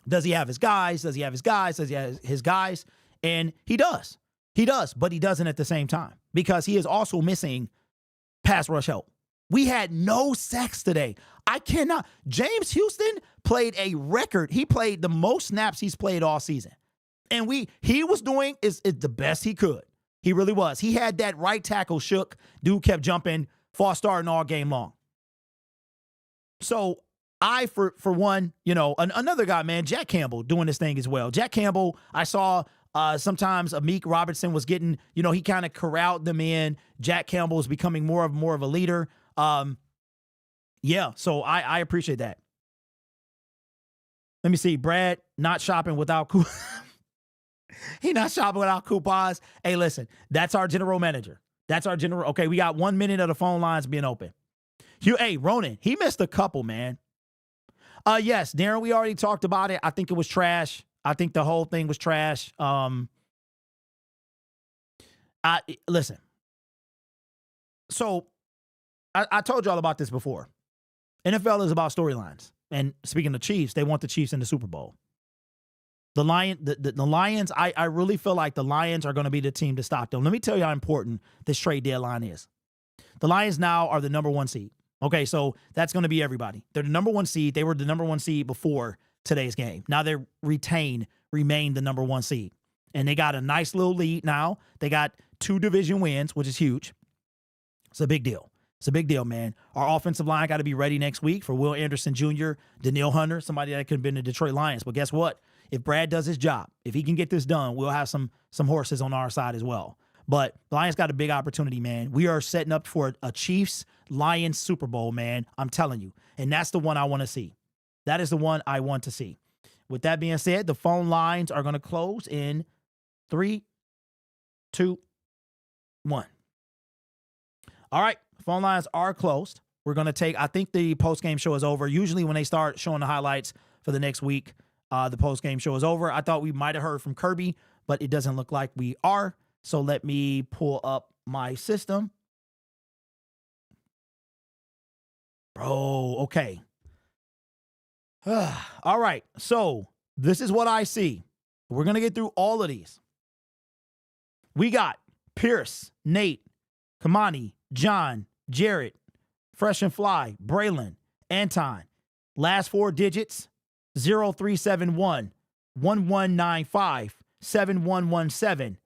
does he have his guys? Does he have his guys? Does he have his guys? And he does. He does, but he doesn't at the same time because he is also missing pass rush help. We had no sacks today. I cannot. James Houston played a record. He played the most snaps he's played all season. And he was doing is the best he could. He really was. He had that right tackle shook. Dude kept jumping, false starting all game long. So I, for one, another guy, man, Jack Campbell doing this thing as well. Jack Campbell, I saw sometimes Amik Robertson was getting, he kind of corralled them in. Jack Campbell is becoming more of a leader. Yeah, so I appreciate that. Let me see. Brad not shopping without he not shopping without coupons. Hey, listen, that's our general manager. Okay, we got 1 minute of the phone lines being open. Hey, Ronan, he missed a couple, man. Yes, Darren, we already talked about it. I think it was trash. I think the whole thing was trash. Listen. So I told y'all about this before. NFL is about storylines. And speaking of Chiefs, they want the Chiefs in the Super Bowl. The Lions, I really feel like the Lions are going to be the team to stop them. Let me tell you how important this trade deadline is. The Lions now are the number 1 seed. Okay, so that's going to be everybody. They're the number 1 seed. They were the number 1 seed before today's game. Now they remain the number 1 seed. And they got a nice little lead now. They got 2 division wins, which is huge. It's a big deal. It's a big deal, man. Our offensive line got to be ready next week for Will Anderson Jr., Daniil Hunter, somebody that could have been the Detroit Lions. But guess what? If Brad does his job, if he can get this done, we'll have some horses on our side as well. But the Lions got a big opportunity, man. We are setting up for a Chiefs-Lions Super Bowl, man. I'm telling you. And that's the one I want to see. That is the one I want to see. With that being said, the phone lines are going to close in 3, 2, 1. All right. Phone lines are closed. We're going to take, I think the post-game show is over. Usually when they start showing the highlights for the next week, the post-game show is over. I thought we might have heard from Kirby, but it doesn't look like we are. So let me pull up my system. Bro, okay. All right. So this is what I see. We're going to get through all of these. We got Pierce, Nate, Kamani, John, Jarrett, Fresh and Fly, Braylon, Anton. Last 4 digits, 0371, 1195, 7117,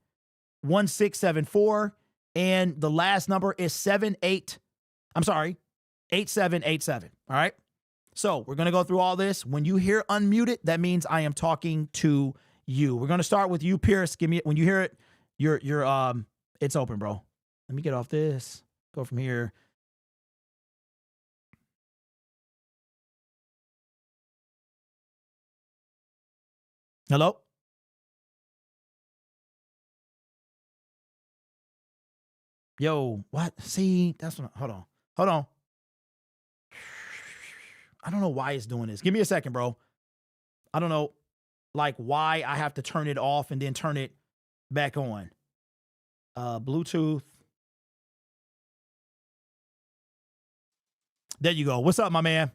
1674. And the last number is 8787. All right. So we're going to go through all this. When you hear unmuted, that means I am talking to you. We're going to start with you, Pierce. Give me, when you hear it, it's open, bro. Let me get off this. Go from here. Hello? Yo, what? See, that's what, hold on. I don't know why it's doing this. Give me a second, bro. I don't know, like, why I have to turn it off and then turn it back on. Bluetooth. There you go. What's up, my man?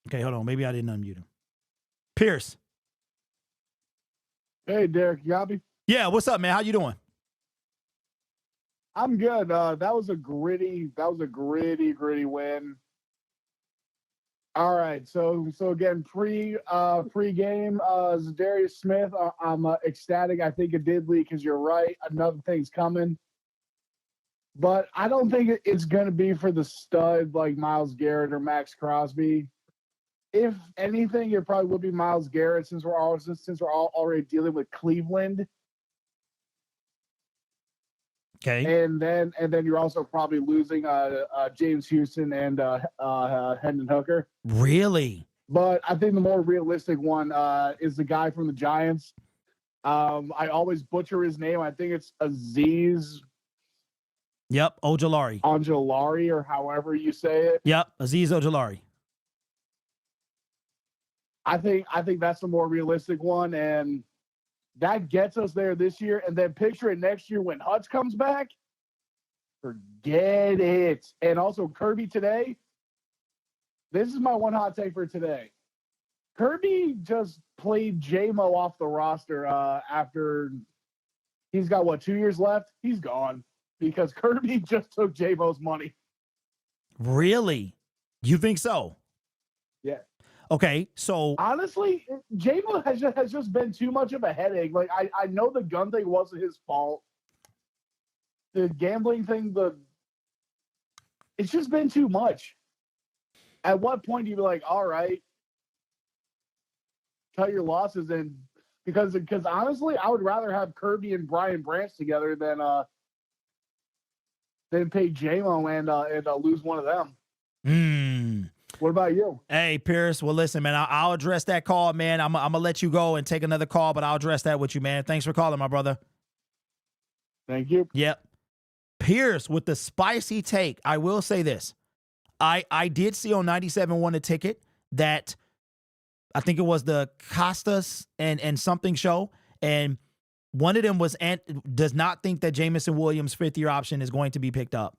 Okay, hold on. Maybe I didn't unmute him. Pierce. Hey, Derek, you got me? Yeah, what's up, man? How you doing? I'm good. That was a gritty win. All right, so again, pre-game, Zadarius Smith, I'm ecstatic. I think it did leak because you're right. Another thing's coming. But I don't think it's going to be for the stud like Myles Garrett or Max Crosby. If anything, it probably will be Myles Garrett since we're all already dealing with Cleveland. Okay. And then you're also probably losing James Houston and Hendon Hooker. Really? But I think the more realistic one is the guy from the Giants. I always butcher his name. I think it's Azeez. Yep, Ojulari. Ojulari, or however you say it. Yep, Azeez Ojulari. I think that's the more realistic one, and that gets us there this year. And then picture it next year when Hutch comes back. Forget it. And also Kirby today. This is my one hot take for today. Kirby just played J-Mo off the roster after he's got, 2 years left? He's gone because Kirby just took J-Mo's money. Really? You think so? Yeah. Okay, so honestly, J-Mo has just been too much of a headache. Like, I know the gun thing wasn't his fault. The gambling thing, it's just been too much. At what point do you be like, all right, cut your losses? And because honestly, I would rather have Kirby and Brian Branch together than pay J-Mo and lose one of them. What about you? Hey, Pierce. Well, listen, man, I'll address that call, man. I'm going to let you go and take another call, but I'll address that with you, man. Thanks for calling, my brother. Thank you. Yep. Pierce with the spicy take. I will say this. I did see on 97.1 a ticket that I think it was the Costas and something show, and one of them was does not think that Jamison Williams' fifth-year option is going to be picked up.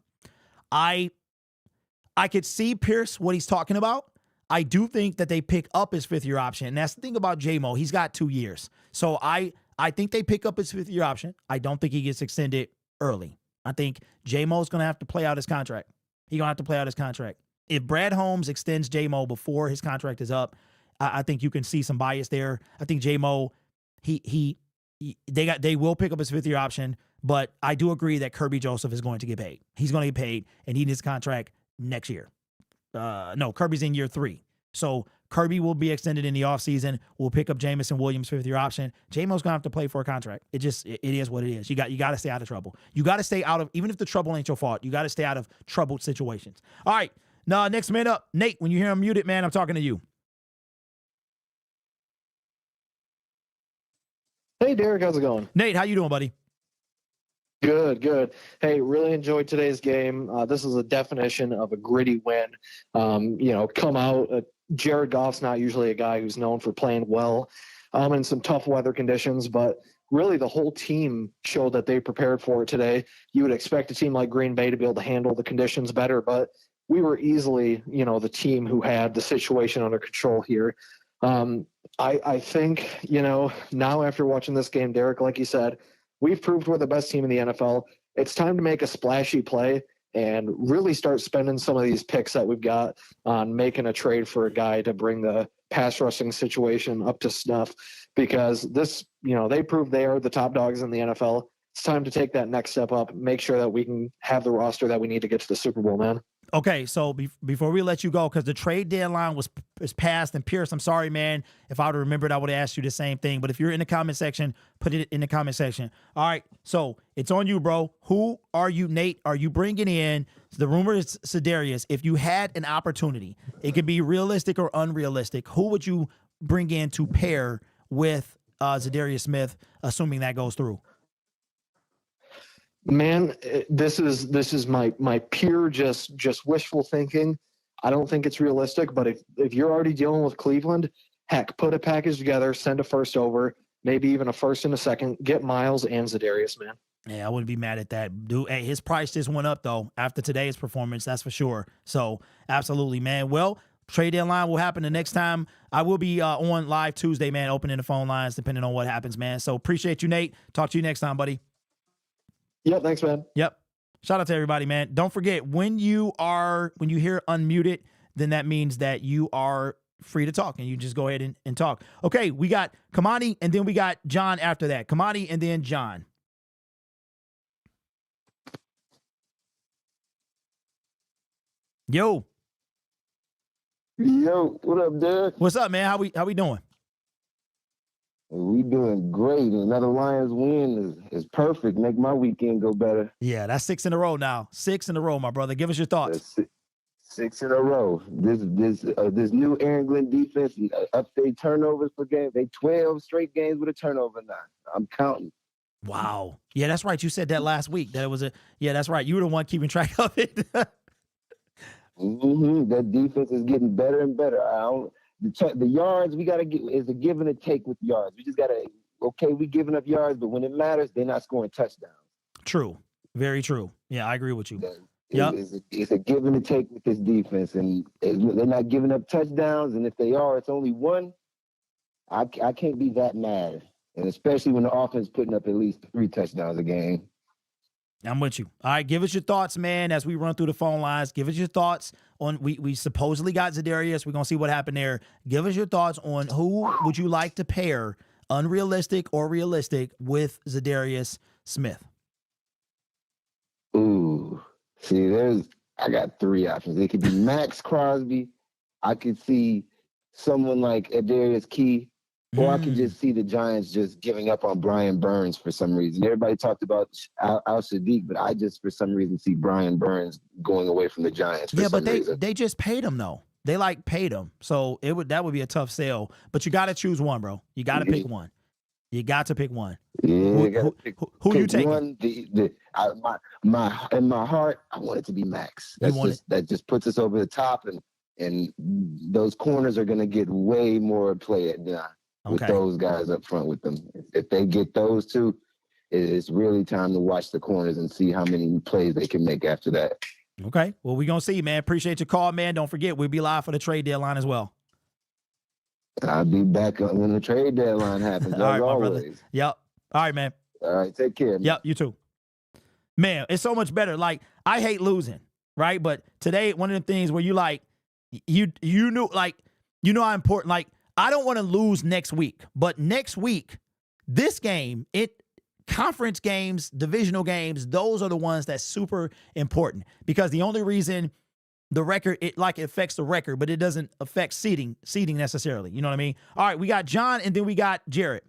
I could see, Pierce, what he's talking about. I do think that they pick up his fifth-year option, and that's the thing about J-Mo. He's got 2 years. So I think they pick up his fifth-year option. I don't think he gets extended early. I think J-Mo's going to have to play out his contract. He's going to have to play out his contract. If Brad Holmes extends J-Mo before his contract is up, I think you can see some bias there. I think J-Mo, they will pick up his fifth-year option, but I do agree that Kirby Joseph is going to get paid. He's going to get paid, and he needs his contract next year. No, Kirby's in year 3. So Kirby will be extended in the offseason. We'll pick up Jamison Williams' fifth-year option. J-Mo's going to have to play for a contract. It is what it is. You got to stay out of trouble. You got to stay out of, even if the trouble ain't your fault, you got to stay out of troubled situations. All right. Now, next man up, Nate. When you hear him muted, man, I'm talking to you. Hey, Derek, how's it going? Nate, how you doing, buddy? Good. Hey, really enjoyed today's game. This is a definition of a gritty win. Come out. Jared Goff's not usually a guy who's known for playing well in some tough weather conditions, but really the whole team showed that they prepared for it today. You would expect a team like Green Bay to be able to handle the conditions better, but we were easily, the team who had the situation under control here. I think, now after watching this game, Derek, like you said, we've proved we're the best team in the NFL. It's time to make a splashy play and really start spending some of these picks that we've got on making a trade for a guy to bring the pass rushing situation up to snuff, because this, they proved they are the top dogs in the NFL. It's time to take that next step up, make sure that we can have the roster that we need to get to the Super Bowl, man. Okay, so before we let you go, because the trade deadline is passed, and Pierce, I'm sorry, man. If I would have remembered, I would have asked you the same thing. But if you're in the comment section, put it in the comment section. All right, so it's on you, bro. Who are you, Nate? Are you bringing in? The rumor is Sedarius. If you had an opportunity, it could be realistic or unrealistic. Who would you bring in to pair with Sedarius Smith, assuming that goes through? Man, this is my pure just wishful thinking. I don't think it's realistic, but if you're already dealing with Cleveland, heck, put a package together, send a first over, maybe even a first and a second, get Miles and Za'Darius, man. Yeah, I wouldn't be mad at that. Dude, hey, his price just went up, though, after today's performance, that's for sure. So, absolutely, man. Well, trade deadline will happen the next time. I will be on live Tuesday, man, opening the phone lines, depending on what happens, man. So, appreciate you, Nate. Talk to you next time, buddy. Yep, thanks, man. Yep. Shout out to everybody, man. Don't forget, when you hear unmuted, then that means that you are free to talk, and you just go ahead and talk. Okay, we got Kamani, and then we got John after that. Kamani, and then John. Yo, what up, Derek? What's up, man? How we doing? We doing great. Another Lions win is perfect. Make my weekend go better. Yeah, that's 6 in a row now. 6 in a row, my brother. Give us your thoughts. That's six in a row. This new Aaron Glenn defense, update turnovers per game. They 12 straight games with a turnover now. I'm counting. Wow. Yeah, that's right. You said that last week. That it was yeah, that's right. You were the one keeping track of it. That defense is getting better and better. The yards we got to get is a give and a take with yards. We just got to, we giving up yards, but when it matters, they're not scoring touchdowns. True. Very true. Yeah, I agree with you. Yeah. It's a give and a take with this defense, and they're not giving up touchdowns, and if they are, it's only one. I can't be that mad, and especially when the offense is putting up at least 3 touchdowns a game. I'm with you. All right, give us your thoughts, man, as we run through the phone lines. Give us your thoughts on we supposedly got Zadarius. We're going to see what happened there. Give us your thoughts on who would you like to pair, unrealistic or realistic, with Zadarius Smith. Ooh. See, I got three options. It could be Max Crosby. I could see someone like Adarius Key. Or I could just see the Giants just giving up on Brian Burns for some reason. Everybody talked about Al-Sadiq, but I just, for some reason, see Brian Burns going away from the Giants for some reason. They just paid him, though. They, paid him. So that would be a tough sell. But you got to choose one, bro. You got to pick one. You got to pick one. Yeah, who you taking? One, in my heart, I want it to be Max. That just puts us over the top, and those corners are going to get way more play with those guys up front with them. If they get those two, it's really time to watch the corners and see how many plays they can make after that. Okay. Well, we're going to see, man. Appreciate your call, man. Don't forget, we'll be live for the trade deadline as well. I'll be back when the trade deadline happens, All right, always. my brother. Yep. All right, man. All right, take care, man. Yep, you too. Man, it's so much better. I hate losing, right? But today, one of the things where you knew how important, I don't want to lose next week, but next week, this game, conference games, divisional games, those are the ones that's super important, because the only reason the record, it affects the record, but it doesn't affect seeding necessarily. You know what I mean? All right, we got John and then we got Jarrett.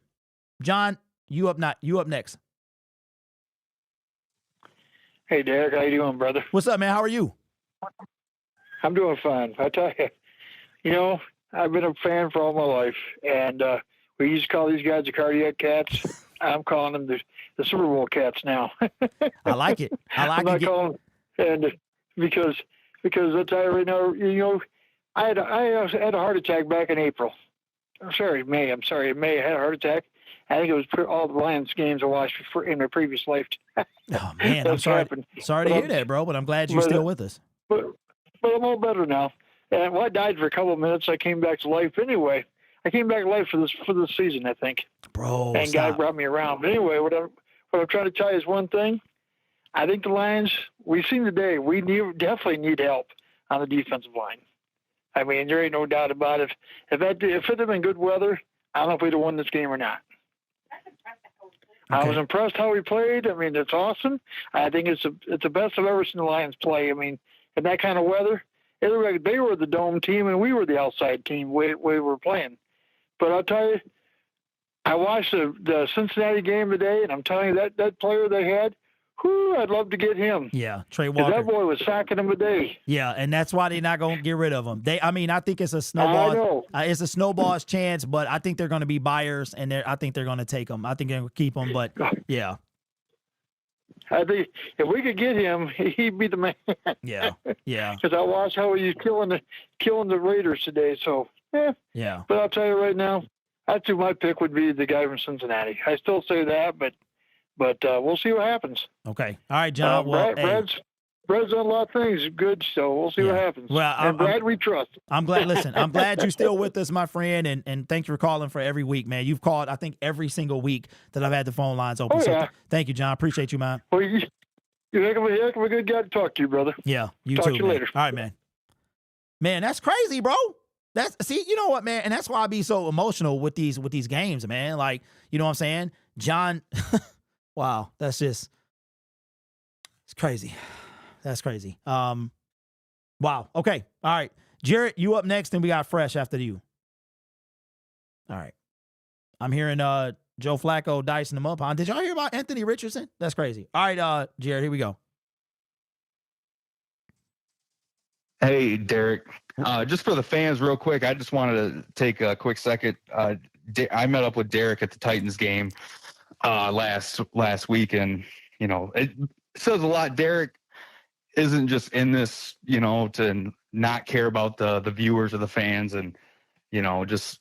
John, you up next. Hey, Derek, how you doing, brother? What's up, man? How are you? I'm doing fine. I tell you, I've been a fan for all my life, and we used to call these guys the cardiac cats. I'm calling them the Super Bowl cats now. I like it. I'm not calling them, because I tell you right now, I had a heart attack back in April. May. In May, I had a heart attack. I think it was all the Lions games I watched in my previous life. Oh man, I'm sorry. Sorry to hear that, bro. But I'm glad you're still with us. But I'm all better now. And I died for a couple of minutes. I came back to life anyway. I came back to life for this season, I think. Bro, and God brought me around. But anyway, what I'm trying to tell you is one thing. I think the Lions, we've seen today, we definitely need help on the defensive line. I mean, there ain't no doubt about it. If it had been good weather, I don't know if we'd have won this game or not. Okay. I was impressed how we played. I mean, it's awesome. I think it's the best I've ever seen the Lions play. I mean, in that kind of weather, it looked like they were the dome team and we were the outside team we were playing. But I'll tell you, I watched the Cincinnati game today, and I'm telling you, that player they had, I'd love to get him. Yeah, Trey Walker. That boy was sacking him a day. Yeah, and that's why they're not going to get rid of him. I think it's a snowball. I know. It's a snowball's chance, but I think they're going to be buyers, and I think they're going to take him. I think they're going to keep him, but yeah. I think if we could get him, he'd be the man. Yeah. Because I watched how he was killing the Raiders today. So yeah. But I'll tell you right now, I think my pick would be the guy from Cincinnati. I still say that, but we'll see what happens. Okay. All right, John. Brad's done a lot of things good, so we'll see what happens. Well, Brad, we trust. I'm glad. Listen, I'm glad you're still with us, my friend, and thank you for calling for every week, man. You've called, I think, every single week that I've had the phone lines open. Oh, yeah. So thank you, John. Appreciate you, man. Well, you're heck of a good guy to talk to, brother. Yeah, you talk too. To you man. later. All right, man. Man, that's crazy, bro. You know what, man, and that's why I be so emotional with these games, man. Like, you know what I'm saying, John. Wow, it's crazy. That's crazy. Wow. Okay. All right. Jarrett, you up next, and we got Fresh after you. All right. I'm hearing Joe Flacco dicing them up. Did y'all hear about Anthony Richardson? That's crazy. All right, Jarrett, here we go. Hey, Derek. Just for the fans, real quick, I just wanted to take a quick second. I met up with Derek at the Titans game last week, and it says a lot. Derek isn't just in this, to not care about the viewers or the fans, and just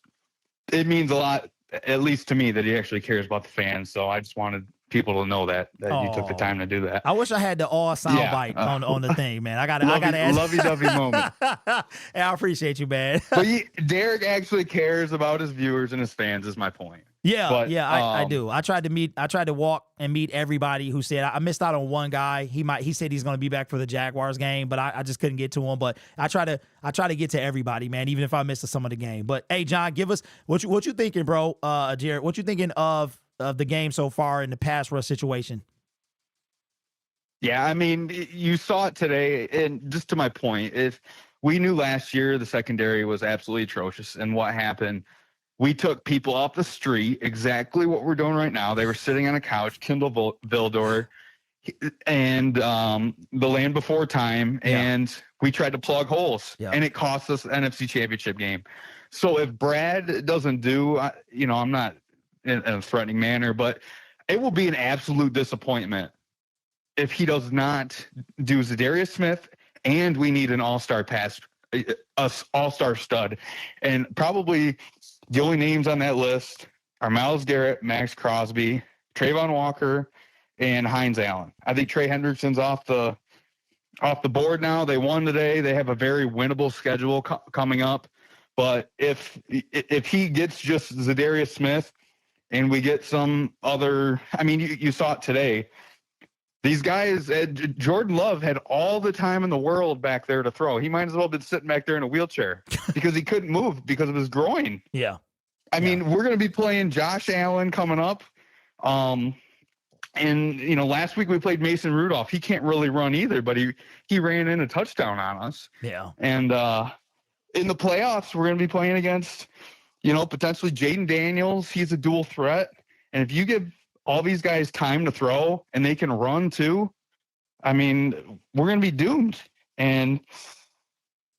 it means a lot, at least to me, that he actually cares about the fans. So I just wanted people to know that you took the time to do that. I wish I had the all sound Yeah. bite on the thing, man. I got to ask. Lovey-dovey moment. Hey, I appreciate you, man. But Derek actually cares about his viewers and his fans, is my point. Yeah, But, I do. I tried to walk and meet everybody who said I missed out on one guy. He said he's going to be back for the Jaguars game, but I just couldn't get to him. But I try to get to everybody, man, even if I missed some of the game. But hey, John, give us what you thinking, bro? Jared, what you thinking of the game so far in the pass rush situation? Yeah, I mean, you saw it today, and just to my point, if we knew last year the secondary was absolutely atrocious, and what happened, we took people off the street, exactly what we're doing right now. They were sitting on a couch, Kindle Vildor, and the Land Before Time, and we tried to plug holes, and it cost us the NFC Championship game. So if Brad doesn't do, I'm not in a threatening manner, but it will be an absolute disappointment if he does not do Zadarius Smith, and we need an all-star all-star stud. And probably the only names on that list are Myles Garrett, Max Crosby, Trayvon Walker, and Hines Allen. I think Trey Hendrickson's off the board now. They won today. They have a very winnable schedule coming up. But if he gets just Zadarius Smith and we get some other, I mean, you saw it today. These guys, Jordan Love had all the time in the world back there to throw. He might as well have been sitting back there in a wheelchair because he couldn't move because of his groin. Yeah. I mean, we're going to be playing Josh Allen coming up. And, last week we played Mason Rudolph. He can't really run either, but he ran in a touchdown on us. Yeah. And in the playoffs, we're going to be playing against, potentially Jaden Daniels. He's a dual threat. And if you give all these guys time to throw and they can run too, I mean, we're going to be doomed. And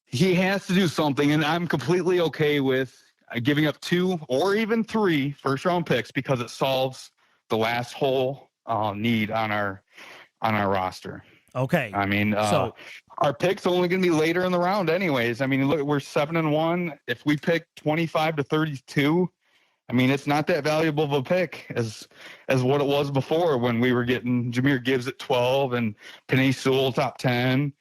he has to do something. And I'm completely okay with giving up 2 or even 3 first-round picks because it solves the last hole need on our roster. Okay. I mean, so our pick's only going to be later in the round anyways. I mean, look, we're 7-1. If we pick 25 to 32, I mean, it's not that valuable of a pick as what it was before when we were getting Jahmyr Gibbs at 12 and Penei Sewell top 10.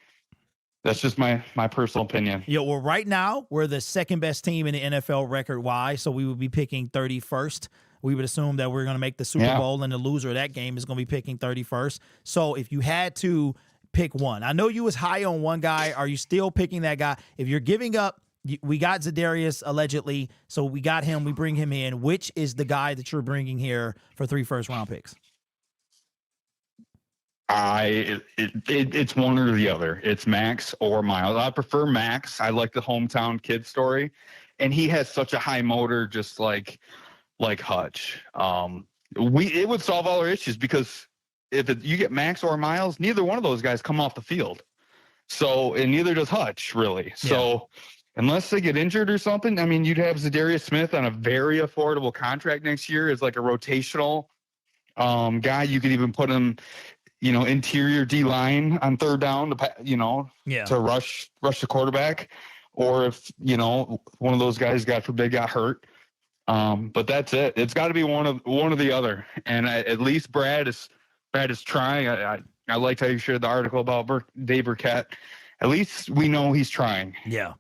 That's just my personal opinion. Yeah, well, right now, we're the second best team in the NFL record-wise, so we would be picking 31st. We would assume that we're going to make the Super Bowl, and the loser of that game is going to be picking 31st. So if you had to pick one, I know you was high on one guy. Are you still picking that guy? If you're giving up, we got Zadarius allegedly, so we got him. We bring him in. Which is the guy that you're bringing here for 3 first-round picks? It's one or the other. It's Max or Myles. I prefer Max. I like the hometown kid story, and he has such a high motor, just like Hutch. It would solve all our issues because if you get Max or Myles, neither one of those guys come off the field. So, and neither does Hutch really. So unless they get injured or something, I mean, you'd have Zadarius Smith on a very affordable contract next year as like a rotational guy. You could even put him, interior D line on third down to rush the quarterback. Or if, one of those guys, God forbid, got hurt. But that's it. It's got to be one or the other. And at least Brad is trying. I liked how you shared the article about Dave Burkett. At least we know he's trying. Yeah,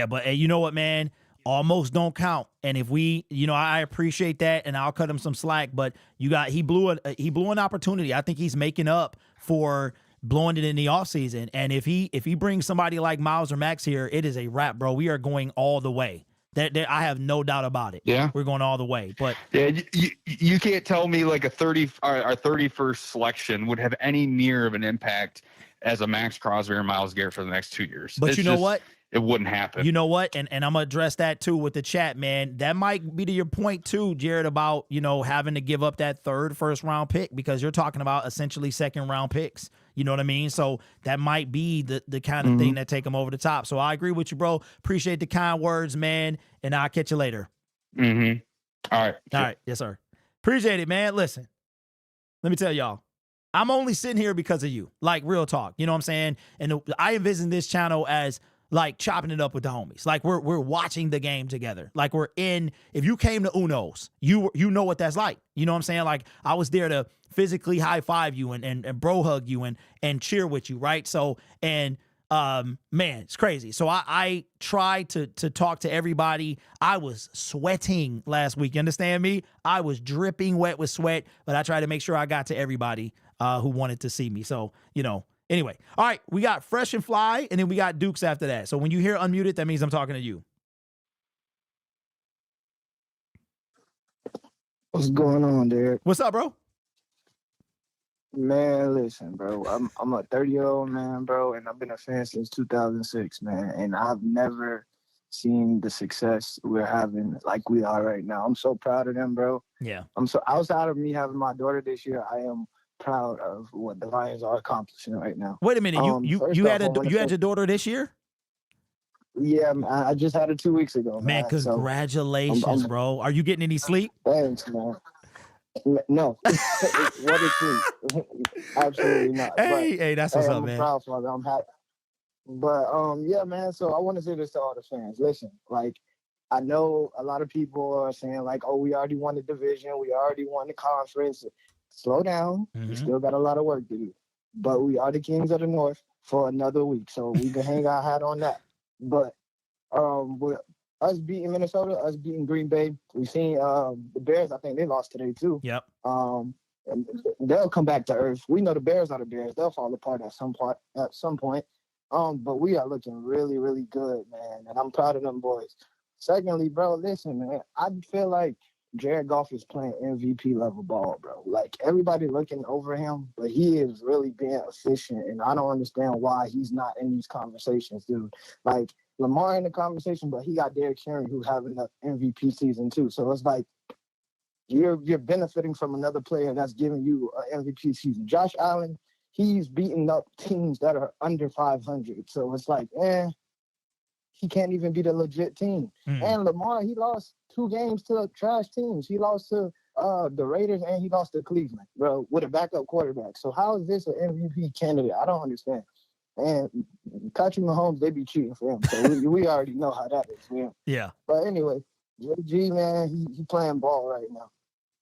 but hey, you know what, man? Almost don't count. And if we, I appreciate that, and I'll cut him some slack. But he blew an opportunity. I think he's making up for blowing it in the offseason. And if he brings somebody like Myles or Max here, it is a wrap, bro. We are going all the way. That I have no doubt about it. Yeah, we're going all the way. But yeah, you can't tell me like our 31st selection would have any near of an impact as a Max Crosby or Myles Garrett for the next 2 years. But you know what? It wouldn't happen. You know what? And I'm going to address that too with the chat, man. That might be to your point too, Jared, about, having to give up that 3rd first-round pick because you're talking about essentially 2nd-round picks. You know what I mean? So that might be the kind of thing that take them over the top. So I agree with you, bro. Appreciate the kind words, man. And I'll catch you later. All right. All right. Yes, sir. Appreciate it, man. Listen, let me tell y'all. I'm only sitting here because of you. Like, real talk. You know what I'm saying? And I envision this channel as like chopping it up with the homies. Like we're watching the game together. Like we're in. If you came to Uno's, you know what that's like. You know what I'm saying? Like I was there to physically high five you and bro hug you and cheer with you, right? So and man, it's crazy. So I tried to talk to everybody. I was sweating last week. You understand me? I was dripping wet with sweat, but I tried to make sure I got to everybody who wanted to see me. So, you know, anyway. All right, we got Fresh and Fly, and then we got Dukes after that. So when you hear unmuted, that means I'm talking to you. What's going on, Derek? What's up, bro? Man, listen, bro. I'm a 30-year-old man, bro, and I've been a fan since 2006, man. And I've never seen the success we're having like we are right now. I'm so proud of them, bro. Yeah. I'm so outside of me having my daughter this year, I am proud of what the Lions are accomplishing right now. Wait a minute, you had your daughter this year? Yeah, I just had it 2 weeks ago. Man, congratulations, I'm bro. Are you getting any sleep? Thanks, man. No. What is sleep? Absolutely not. Hey, that's what's up, I'm man. a proud father. I'm happy. But yeah, man. So I want to say this to all the fans. Listen, like I know a lot of people are saying like, "Oh, we already won the division. We already won the conference." Slow down. Mm-hmm. We still got a lot of work to do. But we are the Kings of the North for another week, so we can hang our hat on that. But with us beating Minnesota, us beating Green Bay, we've seen the Bears. I think they lost today too. Yep. And they'll come back to earth. We know the Bears are the Bears. They'll fall apart at some point. But we are looking really, really good, man. And I'm proud of them boys. Secondly, bro, listen, man, I feel like Jared Goff is playing MVP level ball, bro. Like everybody looking over him, but he is really being efficient. And I don't understand why he's not in these conversations, dude. Like Lamar in the conversation, but he got Derrick Henry who's having an MVP season too. So it's like you're benefiting from another player that's giving you an MVP season. Josh Allen, he's beating up teams that are under 500. So it's like, he can't even beat a legit team. Mm. And Lamar, he lost 2 games to trash teams. He lost to the Raiders and he lost to Cleveland, bro, with a backup quarterback. So how is this an MVP candidate? I don't understand. And Patrick Mahomes, they be cheating for him. So we already know how that is for him. Yeah. But anyway, JG, man, he playing ball right now.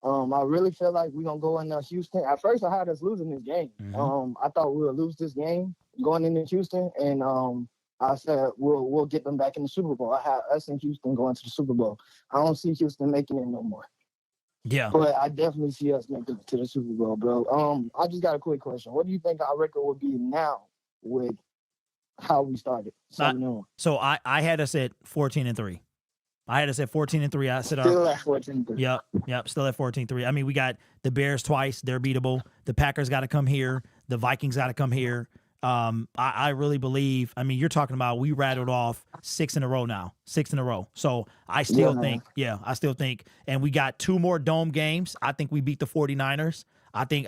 I really feel like we're going to go in Houston. At first, I had us losing this game. Mm-hmm. I thought we would lose this game going into Houston. And I said, we'll get them back in the Super Bowl. I had us in Houston going to the Super Bowl. I don't see Houston making it no more. Yeah. But I definitely see us making it to the Super Bowl, bro. I just got a quick question. What do you think our record would be now with how we started? So I had us at 14-3. I had us at 14-3. I said still at 14-3. Yep, still at 14-3. I mean, we got the Bears twice. They're beatable. The Packers got to come here. The Vikings got to come here. I really believe, I mean, you're talking about we rattled off 6 in a row now. 6 in a row. So I still think, and we got 2 more dome games. I think we beat the 49ers. I think,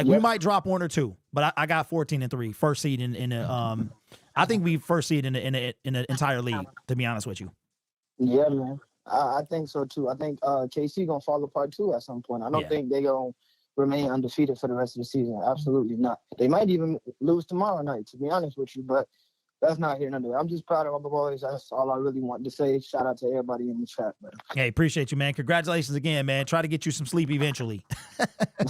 we might drop 1 or 2, but I got 14-3, first seed in the, I think we first seed in the entire league, to be honest with you. Yeah, man. I think so too. I think KC gonna fall apart too at some point. I don't think they gonna remain undefeated for the rest of the season. Absolutely not. They might even lose tomorrow night, to be honest with you, but that's not here nor there. I'm just proud of all the boys. That's all I really want to say. Shout out to everybody in the chat, man. Hey, appreciate you, man. Congratulations again, man. Try to get you some sleep eventually.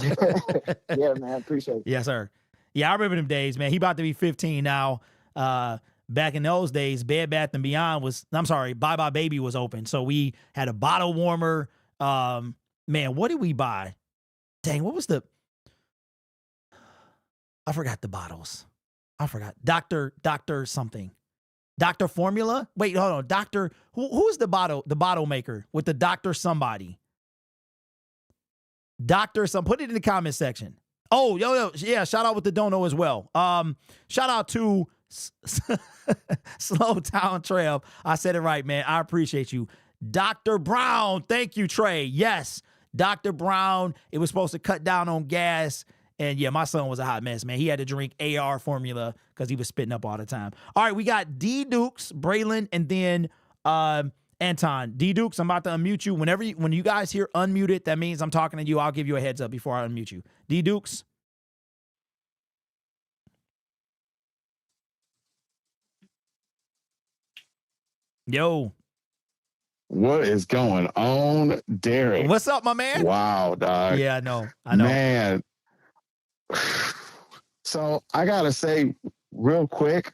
Yeah, man. Appreciate it. Yes, sir. Yeah, I remember them days, man. He about to be 15 now. Back in those days, Bed Bath & Beyond Bye Bye Baby was open. So we had a bottle warmer. Man, what did we buy? Dang, what was I forgot the bottles. I forgot. Dr. something. Dr. Formula? Wait, hold on. Dr. Who's the bottle maker with the Dr. somebody? Dr. some. Put it in the comment section. Oh, yo, yeah, shout out with the dono as well. Shout out to Slow Town Trail. I said it right, man. I appreciate you. Dr. Brown. Thank you, Trey. Yes, Dr. Brown. It was supposed to cut down on gas. And yeah, my son was a hot mess, man. He had to drink AR formula because he was spitting up all the time. All right, we got D Dukes, Braylon, and then Anton. D Dukes, I'm about to unmute you. When you guys hear unmuted, that means I'm talking to you. I'll give you a heads up before I unmute you. D Dukes. Yo. What is going on, Derek? What's up, my man? Wow, dog. Yeah, I know. Man. So I got to say real quick,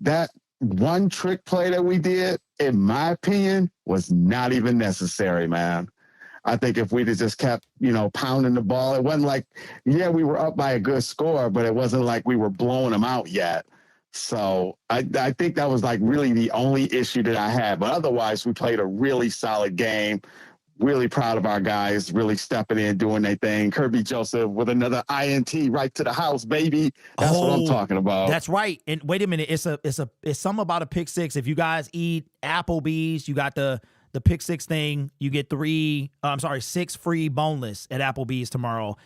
that one trick play that we did, in my opinion, was not even necessary, man. I think if we'd have just kept, pounding the ball, it wasn't like, yeah, we were up by a good score, but it wasn't like we were blowing them out yet. So I think that was like really the only issue that I had. But otherwise, we played a really solid game. Really proud of our guys, really stepping in, doing their thing. Kirby Joseph with another INT right to the house, baby. That's what I'm talking about. That's right. And wait a minute, it's something about a pick six. If you guys eat Applebee's, you got the pick six thing. You get 6 free boneless at Applebee's tomorrow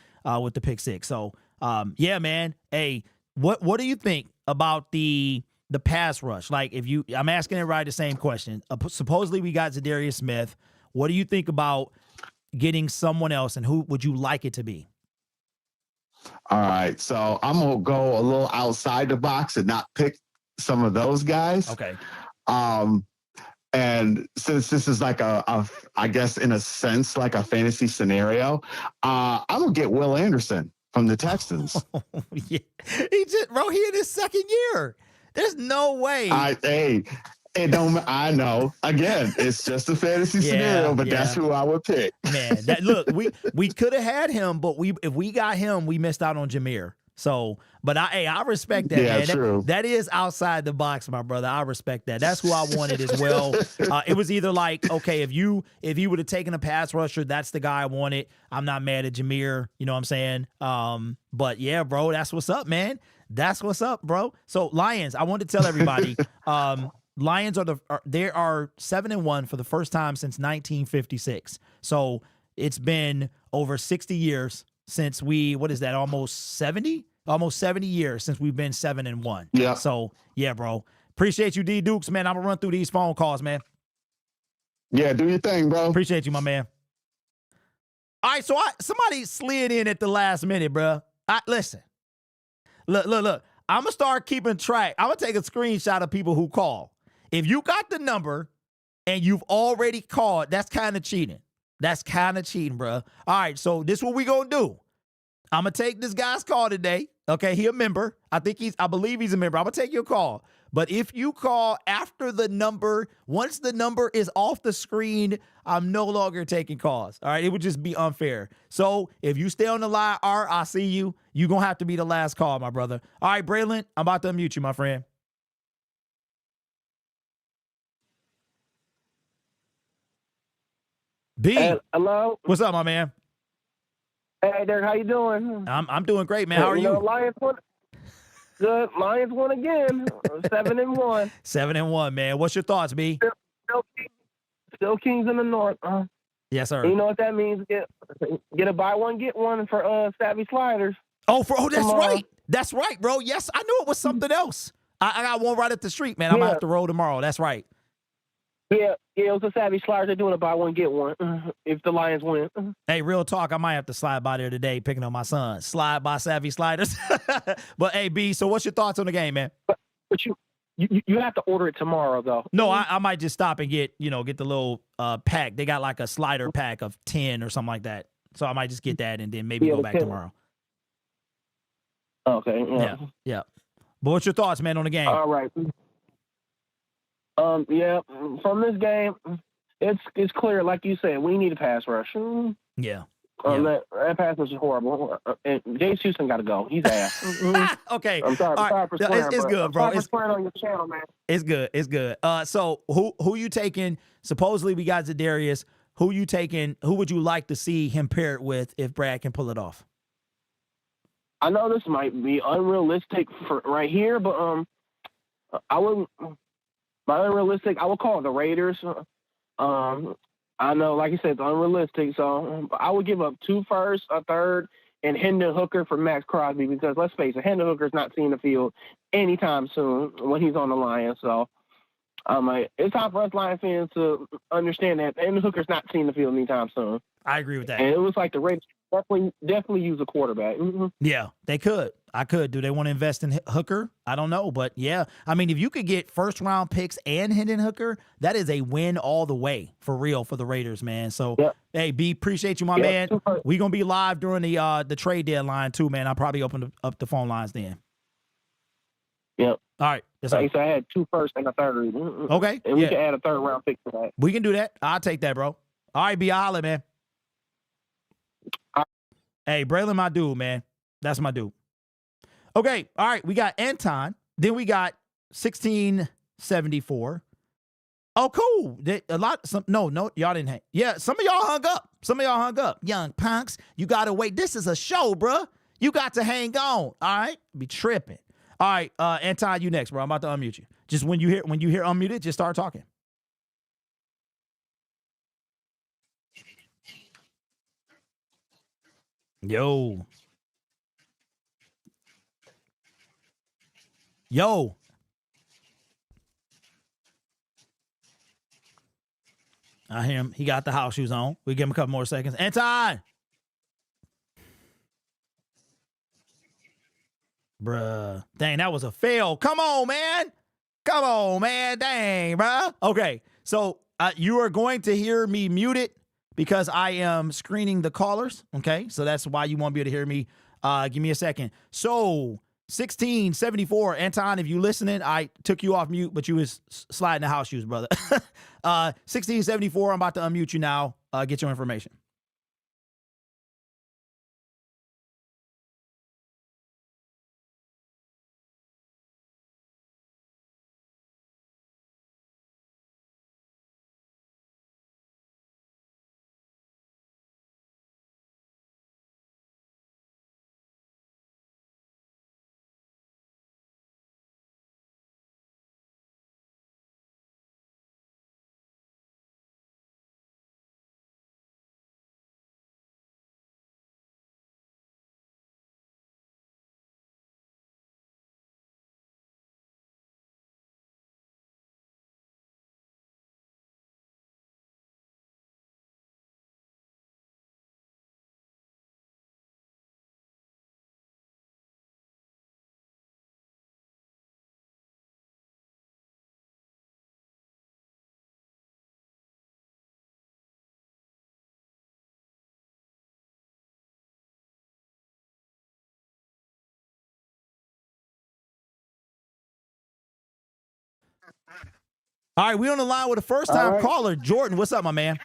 with the pick six. So yeah, man. Hey, what do you think about the pass rush? Like, I'm asking everybody the same question. Supposedly we got Zadarius Smith. What do you think about getting someone else, and who would you like it to be? All right, so I'm gonna go a little outside the box and not pick some of those guys. Okay. And since this is like I guess in a sense like a fantasy scenario, I'm gonna get Will Anderson from the Texans. Yeah. He in his second year. There's no way. I know. Again, it's just a fantasy scenario, but that's who I would pick. Man, look, we could have had him, but if we got him, we missed out on Jameer. So, but I respect that, man. True. That is outside the box, my brother. I respect that. That's who I wanted as well. It was either like, okay, if you would have taken a pass rusher, that's the guy I wanted. I'm not mad at Jameer. You know what I'm saying? But yeah, bro, that's what's up, man. That's what's up, bro. So Lions, I want to tell everybody, Lions are 7-1 for the first time since 1956. So it's been over 60 years since almost 70 years since we've been 7-1. Yeah. So yeah, bro. Appreciate you, D Dukes, man. I'm gonna run through these phone calls, man. Yeah, do your thing, bro. Appreciate you, my man. All right, so somebody slid in at the last minute, bro. Listen. Look. I'm gonna start keeping track. I'm gonna take a screenshot of people who call. If you got the number and you've already called, that's kind of cheating. That's kind of cheating, bro. All right, so this is what we gonna do. I'm gonna take this guy's call today. Okay, he a member. I believe he's a member. I'm gonna take your call. But if you call after the number, once the number is off the screen, I'm no longer taking calls. All right, it would just be unfair. So if you stay on the line, I see you. You're gonna have to be the last call, my brother. All right, Braylon, I'm about to unmute you, my friend. B. Hello. What's up, my man? Hey, Derek, how you doing? I'm doing great, man. How are you? Lions won. Good. Lions won again. 7-1. 7-1, man. What's your thoughts, B? Still Kings in the North. Yes, sir. You know what that means? Get a buy one, get one for Savvy Sliders. That's right. That's right, bro. Yes, I knew it was something else. I got one right up the street, man. I'm gonna have to roll tomorrow. That's right. Yeah, it was a Savvy Sliders. They're doing a buy one, get one if the Lions win. Hey, real talk, I might have to slide by there today picking up my son. Slide by Savvy Sliders. But, hey, B, so what's your thoughts on the game, man? But you have to order it tomorrow, though. No, I might just stop and get the little pack. They got like a slider pack of 10 or something like that. So I might just get that and then maybe go back 10. tomorrow. Okay. Yeah. But what's your thoughts, man, on the game? All right. Yeah, from this game, it's clear, like you said, we need a pass rush. Yeah. That pass rush is horrible. And Jace Houston got to go. He's ass. Okay. I'm sorry for swearing. It's good, bro. Sorry for swearing on your channel, man. It's good. It's good. So who you taking? Supposedly we got Zadarius. Who you taking? Who would you like to see him paired with if Brad can pull it off? I know this might be unrealistic for right here, but I wouldn't. My unrealistic, I would call it the Raiders. I know, like you said, it's unrealistic. So I would give up 2 firsts, a third, and Hendon Hooker for Max Crosby because let's face it, Hendon Hooker's not seeing the field anytime soon when he's on the Lions. So it's time for us Lions fans to understand that Hendon Hooker's not seeing the field anytime soon. I agree with that. And it was like the Raiders definitely use a quarterback. Mm-hmm. Yeah, they could. I could. Do they want to invest in Hooker? I don't know, but yeah. I mean, if you could get first round picks and Hendon Hooker, that is a win all the way for real for the Raiders, man. So, hey, B, appreciate you, my man. We gonna be live during the trade deadline too, man. I'll probably open up the phone lines then. Yep. All right. So I had 2 firsts and a third. Mm-hmm. Okay. And we can add a 3rd round pick to that. We can do that. I'll take that, bro. All right, B, I'll holler, man. Hey, Braylon, my dude, man. That's my dude. Okay, all right. We got Anton. Then we got 1674. Oh, cool. No, y'all didn't hang. Yeah, some of y'all hung up. Young punks, you gotta wait. This is a show, bruh. You got to hang on. All right, be tripping. All right, Anton, you next, bro. I'm about to unmute you. Just when you hear unmuted, just start talking. Yo. I hear him. He got the house shoes on. We give him a couple more seconds. Anton! Bruh. Dang, that was a fail. Come on, man. Dang, bruh. Okay, so you are going to hear me muted because I am screening the callers. Okay, so that's why you won't be able to hear me. Give me a second. So 1674, Anton, if you listening, I took you off mute, but you was sliding the house shoes, brother. 1674, I'm about to unmute you now. Get your information. All right, we on the line with a first-time caller. Jordan, what's up, my man?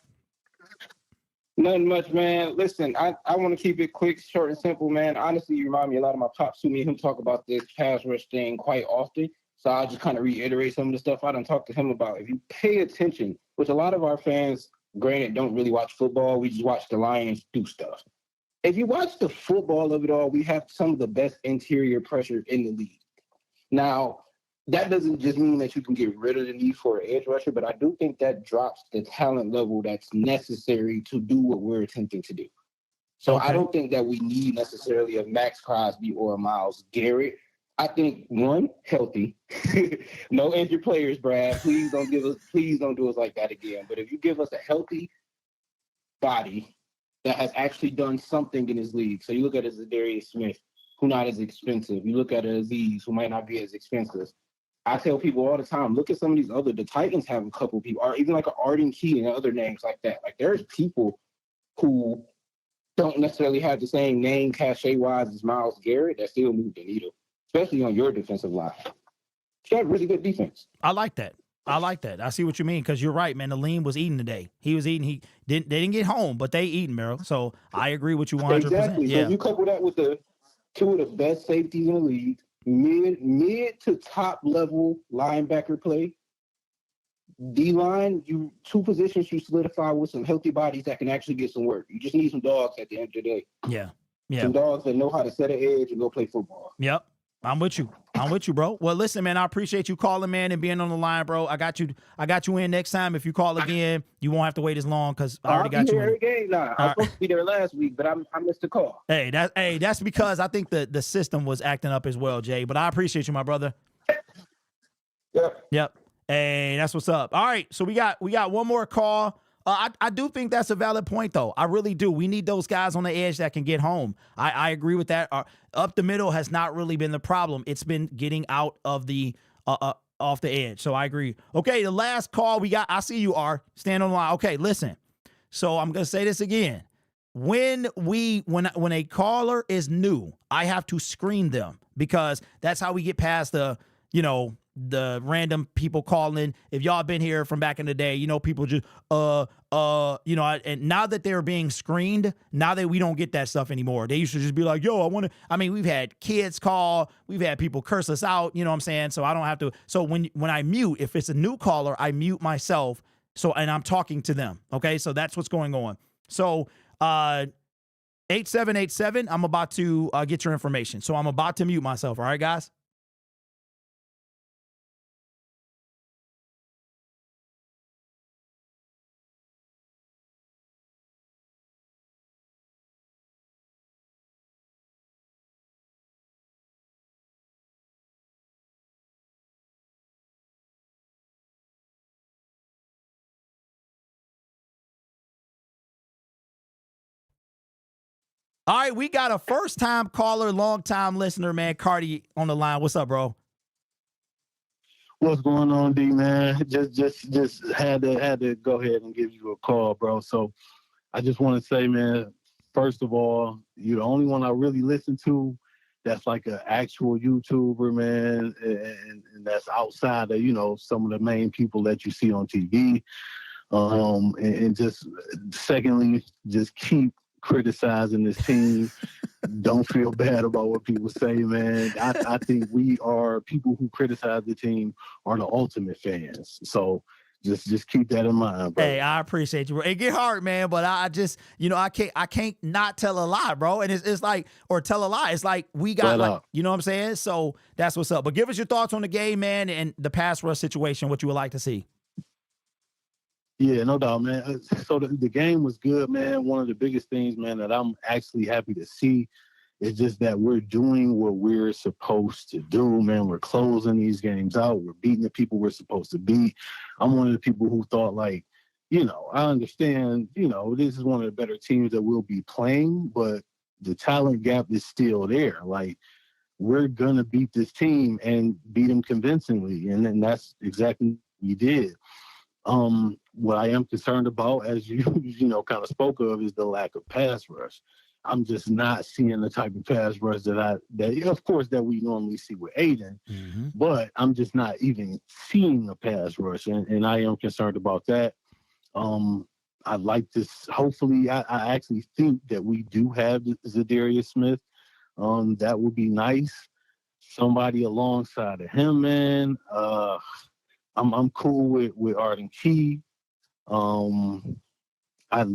Nothing much, man. Listen, I want to keep it quick, short, and simple, man. Honestly, you remind me a lot of my pops, who me and him talk about this pass rush thing quite often. So I'll just kind of reiterate some of the stuff I done talked to him about. If you pay attention, which a lot of our fans, granted, don't really watch football. We just watch the Lions do stuff. If you watch the football of it all, we have some of the best interior pressure in the league. Now, that doesn't just mean that you can get rid of the need for an edge rusher, but I do think that drops the talent level that's necessary to do what we're attempting to do. So I don't think that we need necessarily a Max Crosby or a Myles Garrett. I think, one, healthy. No injured players, Brad. Please don't do us like that again. But if you give us a healthy body that has actually done something in this league. So you look at a Zadarius Smith, who not as expensive. You look at a Aziz, who might not be as expensive. I tell people all the time, look at some of these the Titans have a couple people, or even like an Arden Key and other names like that. Like there's people who don't necessarily have the same name cachet-wise as Myles Garrett that still move the needle, especially on your defensive line. She had really good defense. I like that. I see what you mean, because you're right, man. The lean was eating today. He was eating. They didn't get home, but they eating, Merrill. So I agree with you 100%. Exactly. Yeah. So you couple that with the two of the best safeties in the league, mid to top level linebacker play. D-line, two positions you solidify with some healthy bodies that can actually get some work. You just need some dogs at the end of the day. Yeah. Some dogs that know how to set an edge and go play football. Yep. I'm with you, bro. Well, listen, man, I appreciate you calling, man, and being on the line, bro. I got you in next time. If you call again, you won't have to wait as long because I already got you in. Every game now. I was supposed to be there last week, but I missed the call. Hey, that's because I think the system was acting up as well, Jay. But I appreciate you, my brother. Yep. Hey, that's what's up. All right, so we got one more call. I do think that's a valid point, though. I really do. We need those guys on the edge that can get home. I agree with that. Up the middle has not really been the problem. It's been getting out of the off the edge. So I agree. Okay, the last call we got. I see you are. Stand on the line. Okay, listen. So I'm gonna say this again. When a caller is new, I have to screen them because that's how we get past the random people calling. If y'all been here from back in the day, people just and now that they're being screened, now that we don't get that stuff anymore. They used to just be like, yo, we've had kids call, we've had people curse us out, you know what I'm saying? So I don't have to. So when I mute, if it's a new caller, I mute myself. And I'm talking to them. Okay. So that's what's going on. So 8787, I'm about to get your information. So I'm about to mute myself. All right, guys? All right, we got a first-time caller, long-time listener, man. Cardi on the line. What's up, bro? What's going on, D, man? Just had to go ahead and give you a call, bro. So I just want to say, man, first of all, you're the only one I really listen to that's like an actual YouTuber, man, and that's outside of, some of the main people that you see on TV. And just secondly, just keep criticizing this team. Don't feel bad about what people say, man. I think people who criticize the team are the ultimate fans. So just keep that in mind, bro. Hey, I appreciate you, bro. It get hard, man, but I just, I can't not tell a lie, bro. And it's like, or tell a lie. It's like we got, you know what I'm saying? So that's what's up. But give us your thoughts on the game, man, and the pass rush situation, what you would like to see. Yeah, no doubt, man. So the game was good, man. One of the biggest things, man, that I'm actually happy to see is just that we're doing what we're supposed to do, man. We're closing these games out. We're beating the people we're supposed to beat. I'm one of the people who thought, like, I understand, this is one of the better teams that we'll be playing, but the talent gap is still there. Like, we're going to beat this team and beat them convincingly. And then that's exactly what we did. What I am concerned about, as you kind of spoke of, is the lack of pass rush. I'm just not seeing the type of pass rush that of course that we normally see with Aiden, but I'm just not even seeing a pass rush, and I am concerned about that. I like this. Hopefully, I actually think that we do have Zadarius Smith. That would be nice. Somebody alongside of him, man. I'm cool with Arden Key. I mean, I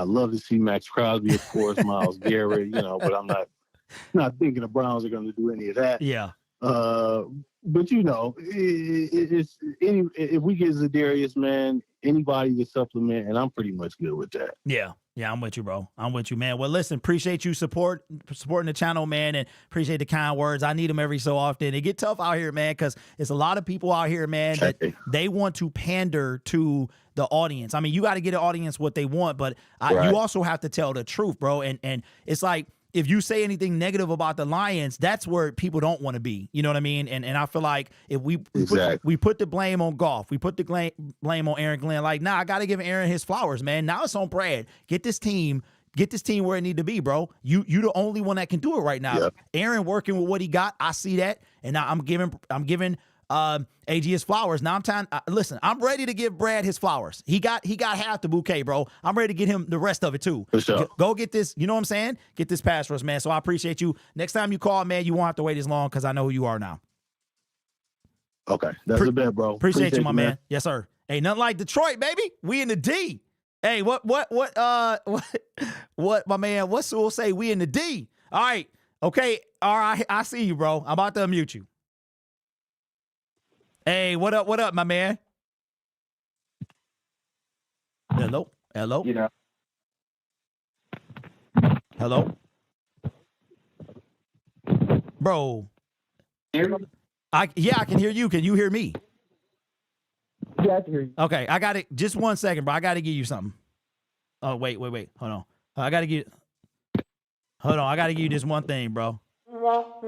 love to see Max Crosby, of course, Myles Garrett, but I'm not thinking the Browns are going to do any of that. Yeah. But it's if we get Zadarius, man, anybody to supplement, and I'm pretty much good with that. Yeah. Yeah, I'm with you, bro. I'm with you, man. Well, listen, appreciate you supporting the channel, man, and appreciate the kind words. I need them every so often. It get tough out here, man, because it's a lot of people out here, man, that they want to pander to the audience. I mean, you got to get an audience what they want, but you also have to tell the truth, bro. And it's like, if you say anything negative about the Lions, that's where people don't want to be. You know what I mean? And I feel like if we put the blame on Goff, we put the blame on Aaron Glenn, like, I got to give Aaron his flowers, man. Now it's on Brad. Get this team where it need to be, bro. You the only one that can do it right now. Yep. Aaron working with what he got, I see that. And now I'm giving AG his flowers. Now listen, I'm ready to give Brad his flowers. He got half the bouquet, bro. I'm ready to get him the rest of it too. For sure. Go get this, you know what I'm saying? Get this pass rush, man. So I appreciate you. Next time you call, man, you won't have to wait as long because I know who you are now. Okay. That's a bet, bro. Appreciate you, my man. Yes, sir. Hey, nothing like Detroit, baby. We in the D. Hey, what, my man, what Sewell say? We in the D. All right. Okay. All right. I see you, bro. I'm about to unmute you. Hey, what up, my man? Hello? Hello? Bro. Hear me? I can hear you. Can you hear me? Yeah, I can hear you. Okay, I got it. Just 1 second, bro. I got to give you something. Oh, wait. Hold on. I got to give you this one thing, bro. All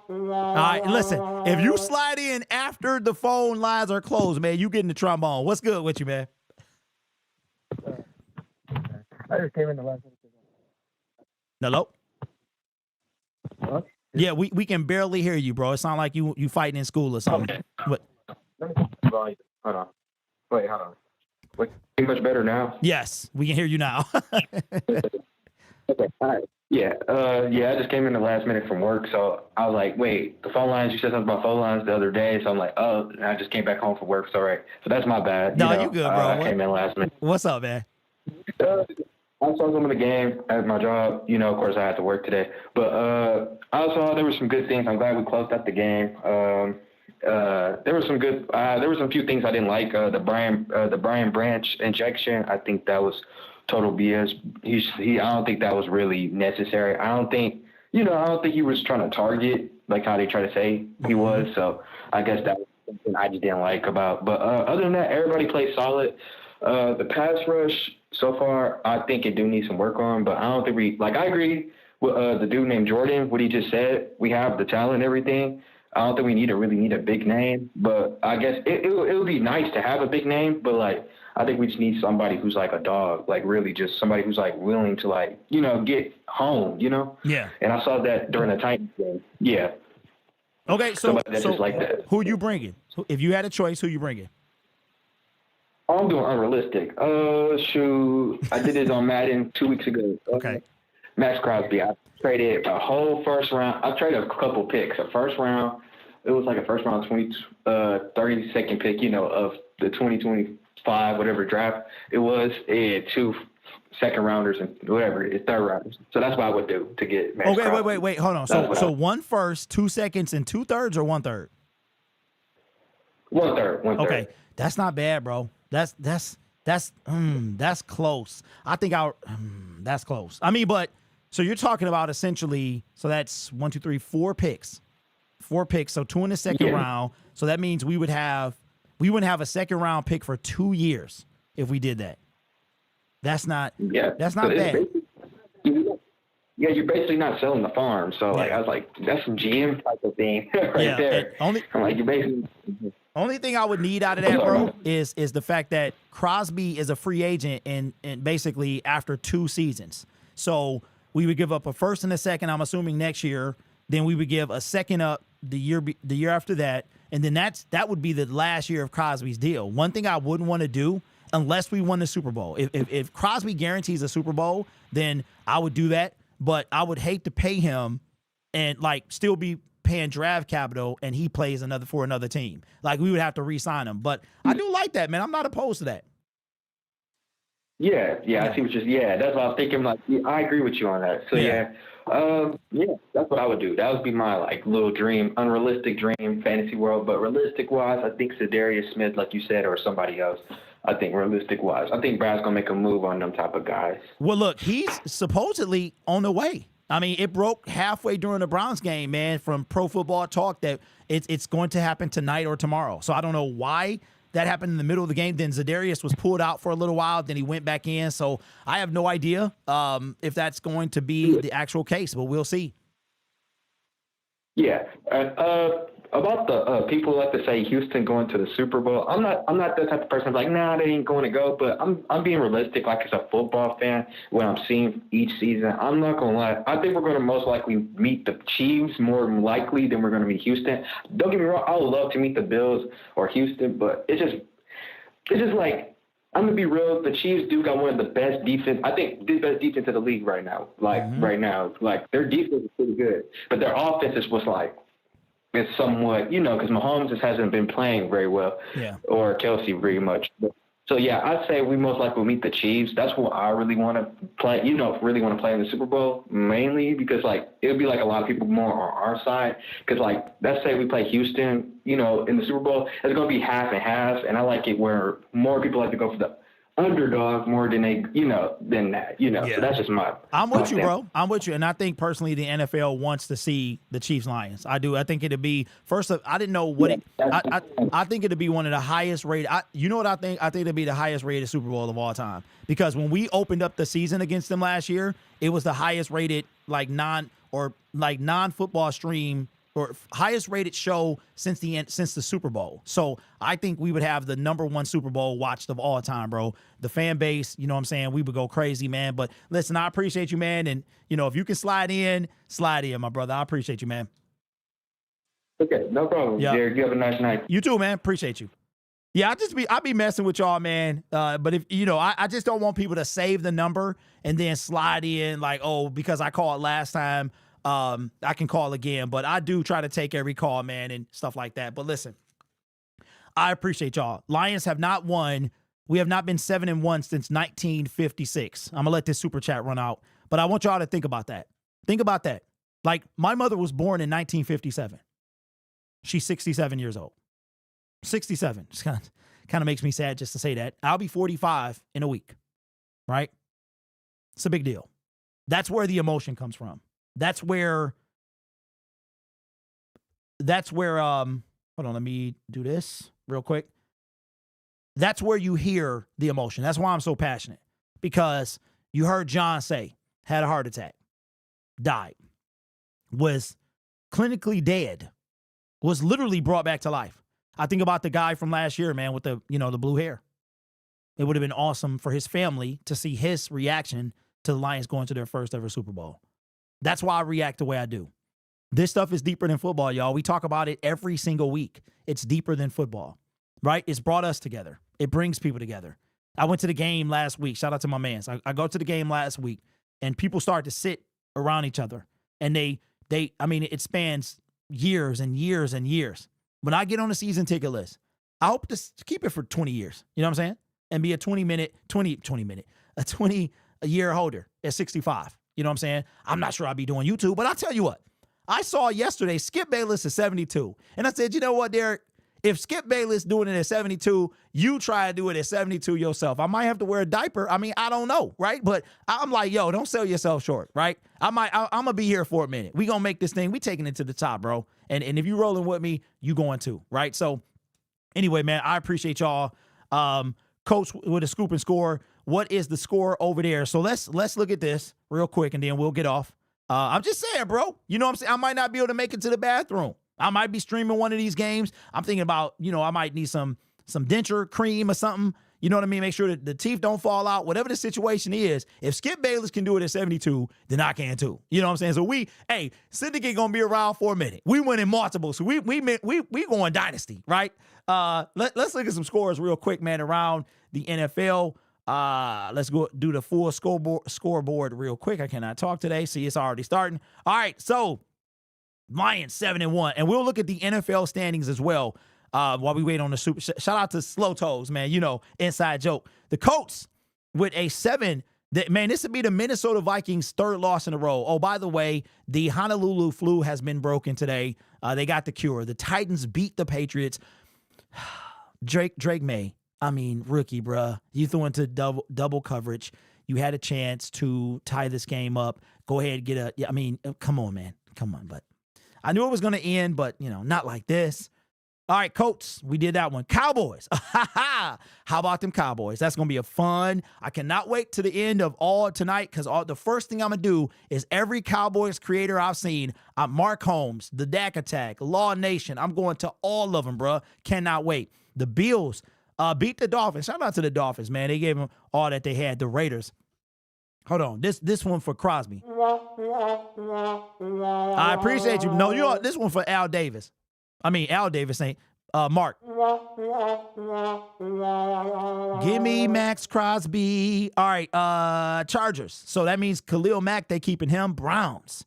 right, listen. If you slide in after the phone lines are closed, man, you getting the trombone. What's good with you, man? I just came in the last minute. Hello? Huh? Yeah, we can barely hear you, bro. It sounds like you fighting in school or something. What? Hold on. Wait, hold on. Wait, much better now? Yes, we can hear you now. Okay, all right. Yeah, I just came in the last minute from work, so I was like, wait, the phone lines, you said something about phone lines the other day, so I'm like, oh, and I just came back home from work, so right. So that's my bad. No, you good, bro. I came in last minute. What's up, man? I saw some of the game at my job. Of course, I had to work today. But I saw there were some good things. I'm glad we closed out the game. There were some good. There were some few things I didn't like. The Brian Branch injection. I think that was total BS. I don't think that was really necessary. I don't think he was trying to target like how they try to say he was. So I guess that was something I just didn't like about. But other than that, everybody played solid. The pass rush so far, I think it do need some work on, but I don't think I agree with the dude named Jordan, what he just said. We have the talent and everything. I don't think we really need a big name, but I guess it would be nice to have a big name, but I think we just need somebody who's like a dog, really just somebody who's willing to get home, Yeah. And I saw that during the Titans game. Yeah. Okay, so just like that. Who you bringing? If you had a choice, who you bringing? I'm doing unrealistic. Shoot. I did this on Madden 2 weeks ago. Okay. Max Crosby. I traded a whole first round. I traded a couple picks. A first round. It was like a first round 32nd pick, of the 2025, whatever draft it was, and 2 second rounders and whatever, third rounders. So that's what I would do to get Max Crosby. Wait. Hold on. So 1 first, 2 seconds, and 2 thirds, or 1/3? 1/3. 1/3. Okay. That's not bad, bro. That's close. I think that's close. I mean, but so you're talking about essentially, so that's 1, 2, 3, 4 picks. 4 picks. So 2 in the second round. So that means we wouldn't have a second round pick for 2 years if we did that. That's not bad. Yeah, you're basically not selling the farm. So I was like, that's some GM type of thing there. Only thing I would need out of that, bro, is the fact that Crosby is a free agent and basically after 2 seasons. So we would give up a first and a second, I'm assuming next year. Then we would give a second up the year after that. And then that would be the last year of Crosby's deal. One thing I wouldn't want to do unless we won the Super Bowl. If Crosby guarantees a Super Bowl, then I would do that. But I would hate to pay him and still be paying draft capital and he plays for another team. We would have to re-sign him. But I do like that, man. I'm not opposed to that. Yeah, I see what that's what I was thinking. I agree with you on that. So that's what I would do. That would be my little dream, unrealistic dream, fantasy world. But realistic wise, I think Za'Darius Smith, like you said, or somebody else. I think realistic wise, I think Brad's gonna make a move on them type of guys. Well, look, he's supposedly on the way. I mean, it broke halfway during the Browns game, man, from Pro Football Talk that it's going to happen tonight or tomorrow. So I don't know why that happened in the middle of the game. Then Za'Darius was pulled out for a little while. Then he went back in. So I have no idea if that's going to be the actual case, but we'll see. Yeah. About the people who like to say Houston going to the Super Bowl, I'm not that type of person like, nah, they ain't going to go, but I'm being realistic. As a football fan, when I'm seeing each season, I'm not going to lie. I think we're going to most likely meet the Chiefs more likely than we're going to meet Houston. Don't get me wrong, I would love to meet the Bills or Houston, but it's just I'm going to be real. The Chiefs do got one of the best defense. I think the best defense in the league right now. Right now, their defense is pretty good, but their offense is it's somewhat, because Mahomes just hasn't been playing very well, or Kelsey very much. So I'd say we most likely will meet the Chiefs. That's what I really want to play. Really want to play in the Super Bowl, mainly because it would be a lot of people more on our side. Because let's say we play Houston, in the Super Bowl, it's going to be half and half, and I like it where more people like to go underdog more than than that. Yeah. So that's just my. I'm with you, my bro. I'm with you, and I think personally the NFL wants to see the Chiefs Lions. I do. I think it'd be first. I didn't know what I think it'd be one of the highest rated. You know what I think? I think it'd be the highest rated Super Bowl of all time because when we opened up the season against them last year, it was the highest rated non-football stream or highest rated show since the Super Bowl. So I think we would have the #1 Super Bowl watched of all time, bro. The fan base, you know what I'm saying? We would go crazy, man. But listen, I appreciate you, man. And, if you can slide in, my brother. I appreciate you, man. Okay, no problem. Yeah. Derek, you have a nice night. You too, man. Appreciate you. Yeah, I be messing with y'all, man. But if I just don't want people to save the number and then slide in like, oh, because I called last time, I can call again. But I do try to take every call, man, and stuff like that. But listen, I appreciate y'all. Lions have not won. We have not been 7-1 since 1956. I'm gonna let this super chat run out, but I want y'all to think about that. Think about that. Like, my mother was born in 1957. She's 67 years old. 67. Just kind of makes me sad just to say that. I'll be 45 in a week, right? It's a big deal. That's where the emotion comes from. That's where, hold on, let me do this real quick. That's where you hear the emotion. That's why I'm so passionate, because you heard John say, had a heart attack, died, was clinically dead, was literally brought back to life. I think about the guy from last year, man, with the blue hair. It would have been awesome for his family to see his reaction to the Lions going to their first ever Super Bowl. That's why I react the way I do. This stuff is deeper than football, y'all. We talk about it every single week. It's deeper than football, right? It's brought us together. It brings people together. I went to the game last week. Shout out to my mans. I go to the game last week, and people start to sit around each other, and it spans years and years and years. When I get on the season ticket list, I hope to keep it for 20 years. You know what I'm saying? And be a 20-year holder at 65. You know what I'm saying? I'm not sure I'll be doing YouTube, but I'll tell you what. I saw yesterday Skip Bayless at 72. And I said, you know what, Derek? If Skip Bayless doing it at 72, you try to do it at 72 yourself. I might have to wear a diaper. I mean, I don't know, right? But I'm like, yo, don't sell yourself short, right? I'm going to be here for a minute. We going to make this thing. We taking it to the top, bro. And if you rolling with me, you going too, right? So anyway, man, I appreciate y'all. Coach with a scoop and score. What is the score over there? So let's look at this real quick, and then we'll get off. I'm just saying, bro. You know what I'm saying? I might not be able to make it to the bathroom. I might be streaming one of these games. I'm thinking about, I might need some denture cream or something. You know what I mean? Make sure that the teeth don't fall out. Whatever the situation is, if Skip Bayless can do it at 72, then I can too. You know what I'm saying? So Syndicate gonna be around for a minute. We winning multiple, so we going dynasty, right? Let's look at some scores real quick, man, around the NFL. Let's go do the full scoreboard real quick. I cannot talk today. See, it's already starting. All right, so Lions 7-1, and we'll look at the NFL standings as well while we wait on the super. Shout out to Slow Toes, man. Inside joke. The Colts with a 7. This would be the Minnesota Vikings' 3rd loss in a row. Oh, by the way, the Honolulu flu has been broken today. They got the cure. The Titans beat the Patriots. Drake May. I mean, rookie, bruh. You threw into double coverage. You had a chance to tie this game up. Go ahead, come on, man. Come on, but I knew it was going to end, but, not like this. All right, Colts, we did that one. Cowboys. How about them Cowboys? That's going to be a fun. I cannot wait to the end of all tonight, because the first thing I'm going to do is every Cowboys creator I've seen, Mark Holmes, the Dak Attack, Law Nation. I'm going to all of them, bruh. Cannot wait. The Bills beat the Dolphins. Shout out to the Dolphins, man. They gave them all that they had. The Raiders. Hold on. This one for Crosby. I appreciate you. No, this one for Al Davis. Al Davis ain't Mark. Give me Max Crosby. All right, Chargers. So that means Khalil Mack, they keeping him. Browns.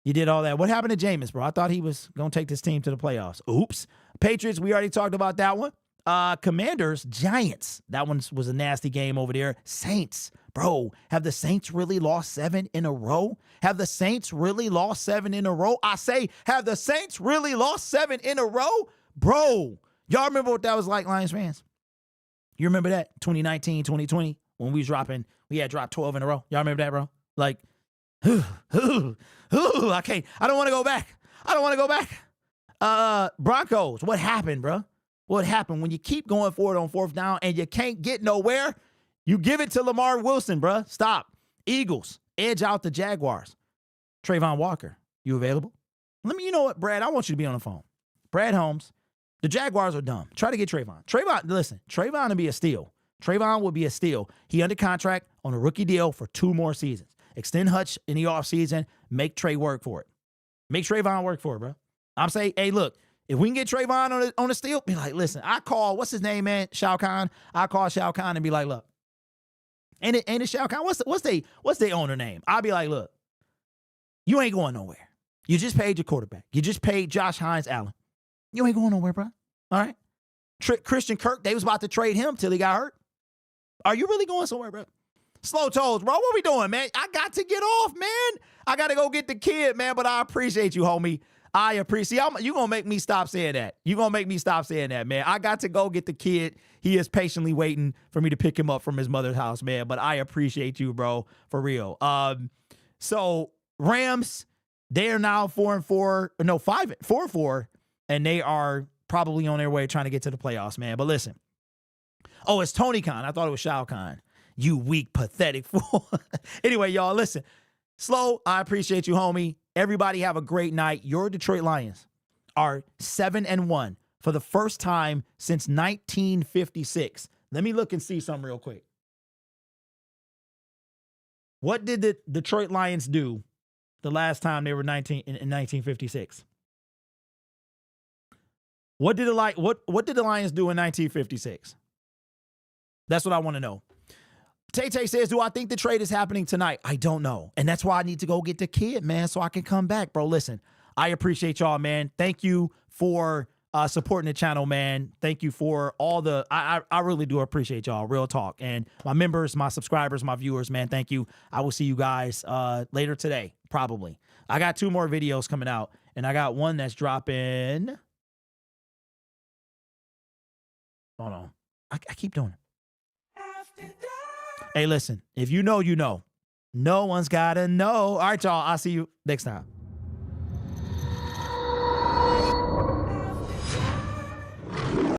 You did all that. What happened to Jameis, bro? I thought he was going to take this team to the playoffs. Oops. Patriots, we already talked about that one. Commanders, Giants. That one was a nasty game over there. Saints. Bro, have the Saints really lost 7 in a row? Have the Saints really lost 7 in a row? I say, have the Saints really lost 7 in a row? Bro, y'all remember what that was like, Lions fans? You remember that? 2019, 2020, when we had dropped 12 in a row. Y'all remember that, bro? Like, I don't want to go back. I don't want to go back. Broncos, what happened, bro? What happened? When you keep going forward on fourth down and you can't get nowhere, you give it to Lamar Wilson, bro. Stop. Eagles, edge out the Jaguars. Trayvon Walker, you available? You know what, Brad? I want you to be on the phone. Brad Holmes, the Jaguars are dumb. Try to get Trayvon. Trayvon will be a steal. Trayvon will be a steal. He under contract on a rookie deal for 2 more seasons. Extend Hutch in the offseason. Make Trey work for it. Make Trayvon work for it, bro. I'm saying, hey, look, if we can get Trayvon on a steal, be like, listen, I call, what's his name, man? Shao Kahn. I call Shao Kahn and be like, look, ain't it Shao Kahn? What's they owner name? I'll be like, look, you ain't going nowhere. You just paid your quarterback. You just paid Josh Hines-Allen. You ain't going nowhere, bro. All right? Christian Kirk, they was about to trade him till he got hurt. Are you really going somewhere, bro? Slow toes, bro. What we doing, man? I got to get off, man. I got to go get the kid, man, but I appreciate you, homie. I appreciate you. Going to make me stop saying that. You going to make me stop saying that, man. I got to go get the kid. He is patiently waiting for me to pick him up from his mother's house, man, but I appreciate you, bro, for real. So Rams, they are now 4-4, and they are probably on their way trying to get to the playoffs, man. But listen. Oh, it's Tony Khan. I thought it was Shao Kahn. You weak, pathetic fool. Anyway, y'all, listen. Slow, I appreciate you, homie. Everybody have a great night. Your Detroit Lions are 7-1 for the first time since 1956. Let me look and see something real quick. What did the Detroit Lions do the last time they were in 1956? What did the Lions do in 1956? That's what I want to know. Tay-Tay says, do I think the trade is happening tonight? I don't know. And that's why I need to go get the kid, man, so I can come back. Bro, listen, I appreciate y'all, man. Thank you for supporting the channel, man. Thank you for all the, I really do appreciate y'all, real talk. And my members, my subscribers, my viewers, man, thank you. I will see you guys later today, probably. I got 2 more videos coming out, and I got one that's dropping. Hold on. I keep doing it. Hey, listen, if you know, you know. No one's got to know. All right, y'all. I'll see you next time.